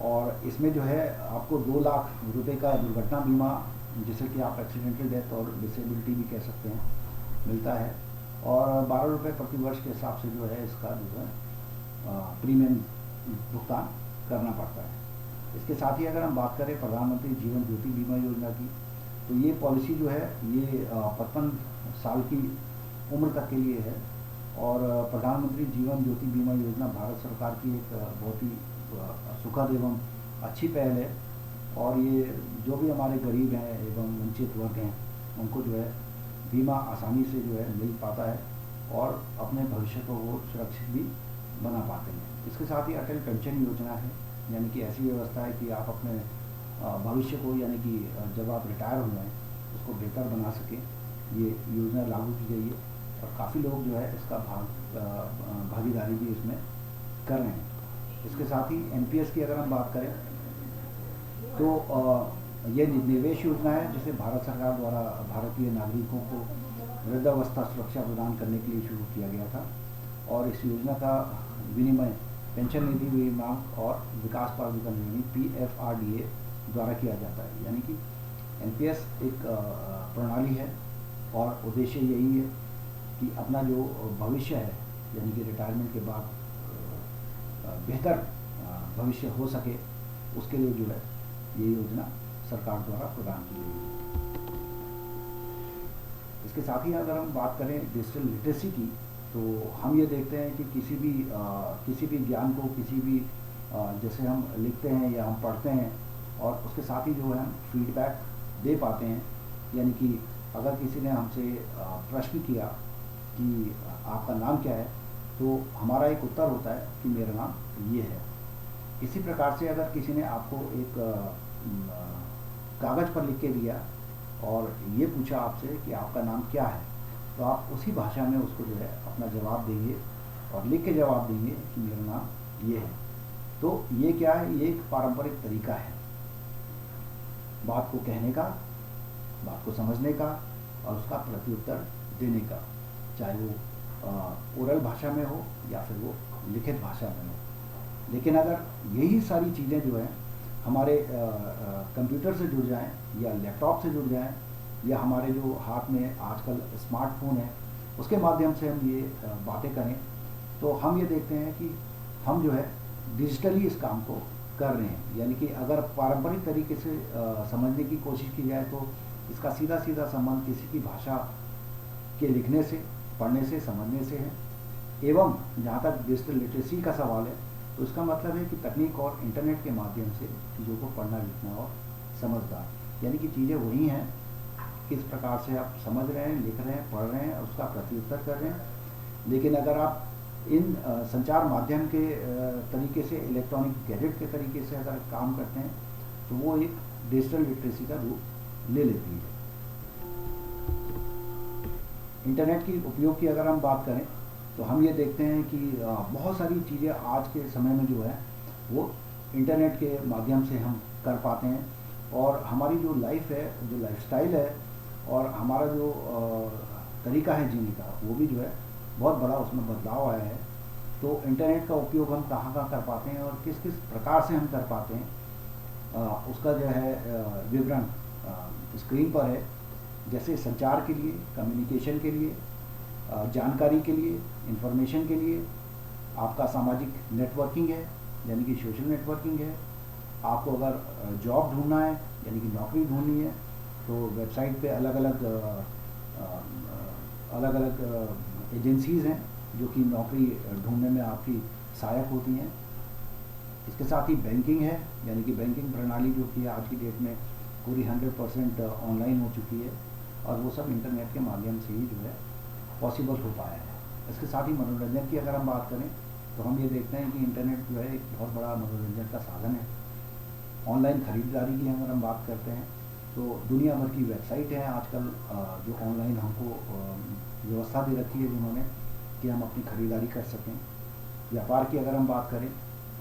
और इसमें जो है आपको 2 लाख रुपए का दुर्घटना बीमा, जिसे कि आप एक्सीडेंटल डेथ और डिसेबिलिटी भी कह सकते हैं, मिलता है और 12 रुपये प्रति वर्ष के हिसाब से जो है इसका जो है प्रीमियम भुगतान करना पड़ता है। इसके साथ ही अगर हम बात करें प्रधानमंत्री जीवन ज्योति बीमा योजना की, तो ये पॉलिसी जो है ये 55 साल की उम्र तक के लिए है और प्रधानमंत्री जीवन ज्योति बीमा योजना भारत सरकार की एक बहुत ही सुखद एवं अच्छी पहल है और ये जो भी हमारे गरीब हैं एवं वंचित वर्ग हैं उनको जो है बीमा आसानी से जो है मिल पाता है और अपने भविष्य को वो सुरक्षित भी बना पाते हैं। इसके साथ ही अटल पेंशन योजना है, यानी कि ऐसी व्यवस्था है कि आप अपने भविष्य को, यानी कि जब आप रिटायर हो जाएँ उसको बेहतर बना सकें, ये योजना लागू की गई है और काफ़ी लोग जो है इसका भागीदारी भी इसमें कर रहे हैं। इसके साथ ही NPS की अगर हम बात करें तो ये निवेश योजना है जिसे भारत सरकार द्वारा भारतीय नागरिकों को वृद्धावस्था सुरक्षा प्रदान करने के लिए शुरू किया गया था और इस योजना का विनिमय पेंशन निधि विभाग और विकास प्राधिकरण यानी PFRDA द्वारा किया जाता है। यानी कि NPS एक प्रणाली है और उद्देश्य यही है कि अपना जो भविष्य है, यानी कि रिटायरमेंट के बाद बेहतर भविष्य हो सके, उसके लिए जो है ये योजना सरकार द्वारा प्रदान की गई है। इसके साथ ही अगर हम बात करें डिजिटल लिटरेसी की, तो हम ये देखते हैं कि किसी भी ज्ञान को, किसी भी जैसे हम लिखते हैं या हम पढ़ते हैं और उसके साथ ही जो है हम फीडबैक दे पाते हैं। यानी कि अगर किसी ने हमसे प्रश्न किया कि आपका नाम क्या है, तो हमारा एक उत्तर होता है कि मेरा नाम ये है। इसी प्रकार से अगर किसी ने आपको एक कागज़ पर लिख के दिया और ये पूछा आपसे कि आपका नाम क्या है, तो आप उसी भाषा में उसको जो है अपना जवाब देंगे और लिख के जवाब देंगे कि मेरा नाम ये है। तो ये क्या है, ये एक पारंपरिक तरीका है बात को कहने का, बात को समझने का और उसका प्रत्युत्तर देने का, चाहे वो ओरल भाषा में हो या फिर वो लिखित भाषा में हो। लेकिन अगर यही सारी चीज़ें जो हैं हमारे कंप्यूटर से जुड़ जाएं या लैपटॉप से जुड़ जाएं या हमारे जो हाथ में आजकल स्मार्टफोन है उसके माध्यम से हम ये बातें करें, तो हम ये देखते हैं कि हम जो है डिजिटली इस काम को कर रहे हैं। यानी कि अगर पारंपरिक तरीके से समझने की कोशिश की जाए तो इसका सीधा सीधा संबंध किसी की भाषा के लिखने से, पढ़ने से, समझने से है। एवं जहाँ तक डिजिटल लिटरेसी का सवाल है तो इसका मतलब है कि तकनीक और इंटरनेट के माध्यम से चीज़ों को पढ़ना, लिखना और समझना, यानी कि चीज़ें वही हैं, किस प्रकार से आप समझ रहे हैं, लिख रहे हैं, पढ़ रहे हैं, उसका प्रत्युत्तर कर रहे हैं। लेकिन अगर आप इन संचार माध्यम के तरीके से, इलेक्ट्रॉनिक गैजेट के तरीके से अगर काम करते हैं तो वो एक डिजिटल लिटरेसी का रूप ले लेती है। इंटरनेट की उपयोग की अगर हम बात करें तो हम ये देखते हैं कि बहुत सारी चीज़ें आज के समय में जो है वो इंटरनेट के माध्यम से हम कर पाते हैं और हमारी जो लाइफ है, जो लाइफस्टाइल है, और हमारा जो तरीका है जीने का वो भी जो है बहुत बड़ा उसमें बदलाव आया है। तो इंटरनेट का उपयोग हम कहाँ कहाँ कर पाते हैं और किस किस प्रकार से हम कर पाते हैं, उसका जो है विवरण स्क्रीन पर है। जैसे संचार के लिए, कम्युनिकेशन के लिए, जानकारी के लिए, इंफॉर्मेशन के लिए, आपका सामाजिक नेटवर्किंग है यानी कि सोशल नेटवर्किंग है। आपको अगर जॉब ढूंढना है यानी कि नौकरी ढूंढनी है तो वेबसाइट पे अलग अलग एजेंसीज़ हैं जो कि नौकरी ढूंढने में आपकी सहायक होती हैं। इसके साथ ही बैंकिंग है यानी कि बैंकिंग प्रणाली जो कि आज की डेट में पूरी 100% ऑनलाइन हो चुकी है और वो सब इंटरनेट के माध्यम से ही जो है पॉसिबल हो पाया है। इसके साथ ही मनोरंजन की अगर हम बात करें तो हम ये देखते हैं कि इंटरनेट जो है एक बहुत बड़ा मनोरंजन का साधन है। ऑनलाइन ख़रीदारी की अगर हम बात करते हैं तो दुनिया भर की वेबसाइट हैं आजकल जो ऑनलाइन हमको व्यवस्था दे रखी है जिन्होंने कि हम अपनी ख़रीदारी कर सकें। व्यापार की अगर हम बात करें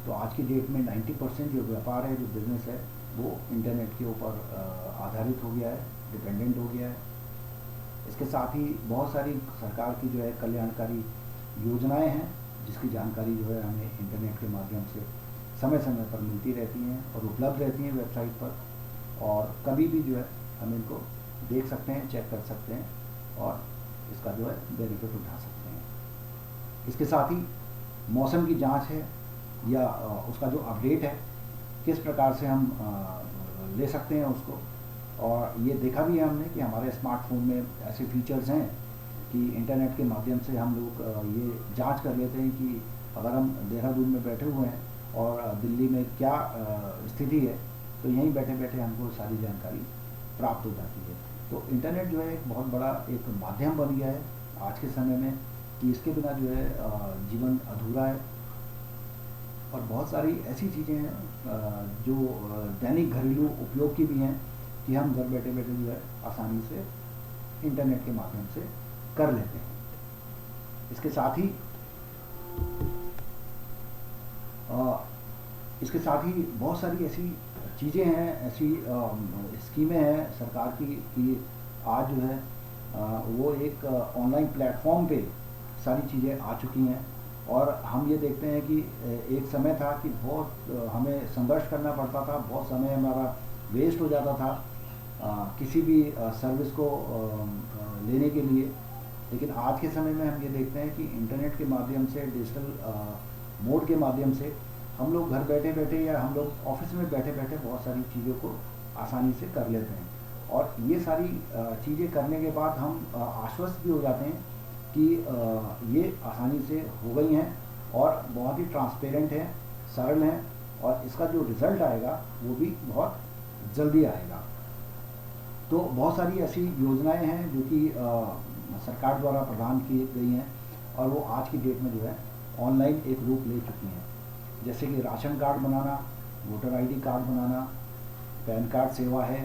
तो आज की डेट में 90% जो व्यापार है, जो बिज़नेस है, वो इंटरनेट के ऊपर आधारित हो गया है, डिपेंडेंट हो गया है। इसके साथ ही बहुत सारी सरकार की जो है कल्याणकारी योजनाएं हैं जिसकी जानकारी जो है हमें इंटरनेट के माध्यम से समय समय पर मिलती रहती हैं और उपलब्ध रहती हैं वेबसाइट पर, और कभी भी जो है हम इनको देख सकते हैं, चेक कर सकते हैं और इसका जो है बेनिफिट उठा सकते हैं। इसके साथ ही मौसम की जांच है या उसका जो अपडेट है किस प्रकार से हम ले सकते हैं उसको। और ये देखा भी है हमने कि हमारे स्मार्टफोन में ऐसे फीचर्स हैं कि इंटरनेट के माध्यम से हम लोग ये जांच कर लेते हैं कि अगर हम देहरादून में बैठे हुए हैं और दिल्ली में क्या स्थिति है तो यहीं बैठे बैठे हमको सारी जानकारी प्राप्त हो जाती है। तो इंटरनेट जो है एक बहुत बड़ा एक माध्यम बन गया है आज के समय में कि इसके बिना जो है जीवन अधूरा है। और बहुत सारी ऐसी चीज़ें हैं जो दैनिक घरेलू उपयोग की भी हैं कि हम घर बैठे बैठे जो है आसानी से इंटरनेट के माध्यम से कर लेते हैं। इसके साथ ही बहुत सारी ऐसी चीज़ें हैं, ऐसी स्कीमें हैं सरकार की कि आज जो है वो एक ऑनलाइन प्लेटफॉर्म पे सारी चीज़ें आ चुकी हैं। और हम ये देखते हैं कि एक समय था कि बहुत हमें संघर्ष करना पड़ता था, बहुत समय हमारा वेस्ट हो जाता था किसी भी सर्विस को लेने के लिए। लेकिन आज के समय में हम ये देखते हैं कि इंटरनेट के माध्यम से, डिजिटल मोड के माध्यम से हम लोग घर बैठे बैठे या हम लोग ऑफिस में बैठे बैठे बहुत सारी चीज़ों को आसानी से कर लेते हैं। और ये सारी चीज़ें करने के बाद हम आश्वस्त भी हो जाते हैं कि ये आसानी से हो गई हैं और बहुत ही ट्रांसपेरेंट है, सरल हैं और इसका जो रिज़ल्ट आएगा वो भी बहुत जल्दी आएगा। तो बहुत सारी ऐसी योजनाएं हैं जो कि सरकार द्वारा प्रदान की गई हैं और वो आज की डेट में जो है ऑनलाइन एक रूप ले चुकी हैं। जैसे कि राशन कार्ड बनाना, वोटर आईडी कार्ड बनाना, पैन कार्ड सेवा है,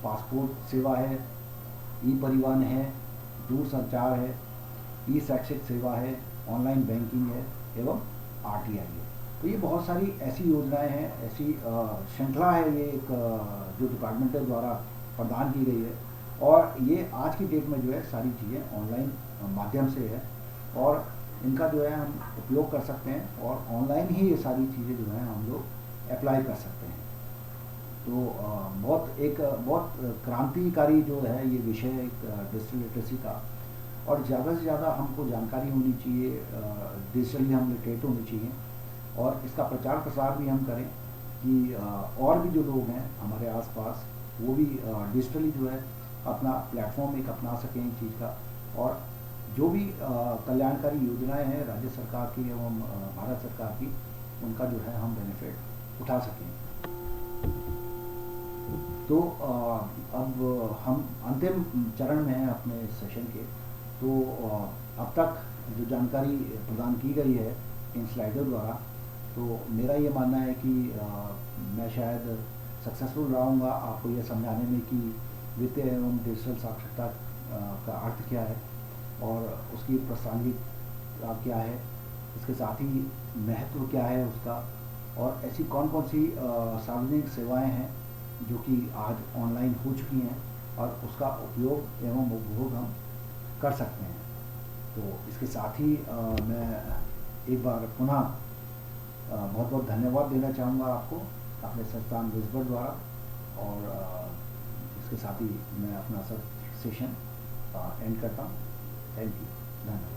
पासपोर्ट सेवा है, ई परिवहन है, दूरसंचार है, ई शैक्षिक सेवा है, ऑनलाइन बैंकिंग है एवं आरटीआई है। तो ये बहुत सारी ऐसी योजनाएं हैं, ऐसी श्रृंखला है ये एक जो डिपार्टमेंट द्वारा प्रदान की गई है और ये आज की डेट में जो है सारी चीज़ें ऑनलाइन माध्यम से है और इनका जो है हम उपयोग कर सकते हैं और ऑनलाइन ही ये सारी चीज़ें जो हैं हम लोग अप्लाई कर सकते हैं। तो बहुत क्रांतिकारी जो है ये विषय एक डिजिटल लिटरेसी का, और ज़्यादा से ज़्यादा हमको जानकारी होनी चाहिए, डिजिटली हम लिटरेट होनी चाहिए और इसका प्रचार प्रसार भी हम करें कि और भी जो लोग हैं हमारे आसपास वो भी डिजिटली जो है अपना प्लेटफॉर्म एक अपना सकें इस चीज़ का, और जो भी कल्याणकारी योजनाएं हैं राज्य सरकार की एवं भारत सरकार की, उनका जो है हम बेनिफिट उठा सकें। तो अब हम अंतिम चरण में हैं अपने सेशन के। तो अब तक जो जानकारी प्रदान की गई है इन स्लाइडों द्वारा, तो मेरा ये मानना है कि मैं शायद सक्सेसफुल रहूँगा आपको ये समझाने में कि वित्तीय एवं डिजिटल साक्षरता का अर्थ क्या है और उसकी प्रासंगिकता क्या है, इसके साथ ही महत्व क्या है उसका, और ऐसी कौन कौन सी सार्वजनिक सेवाएं हैं जो कि आज ऑनलाइन हो चुकी हैं और उसका उपयोग एवं उपभोग हम कर सकते हैं। तो इसके साथ ही मैं एक बार पुनः बहुत बहुत धन्यवाद देना चाहूँगा आपको अपने संस्थान विस्बल द्वारा, और इसके साथ ही मैं अपना सब सेशन एंड करता हूँ। थैंक यू, धन्यवाद।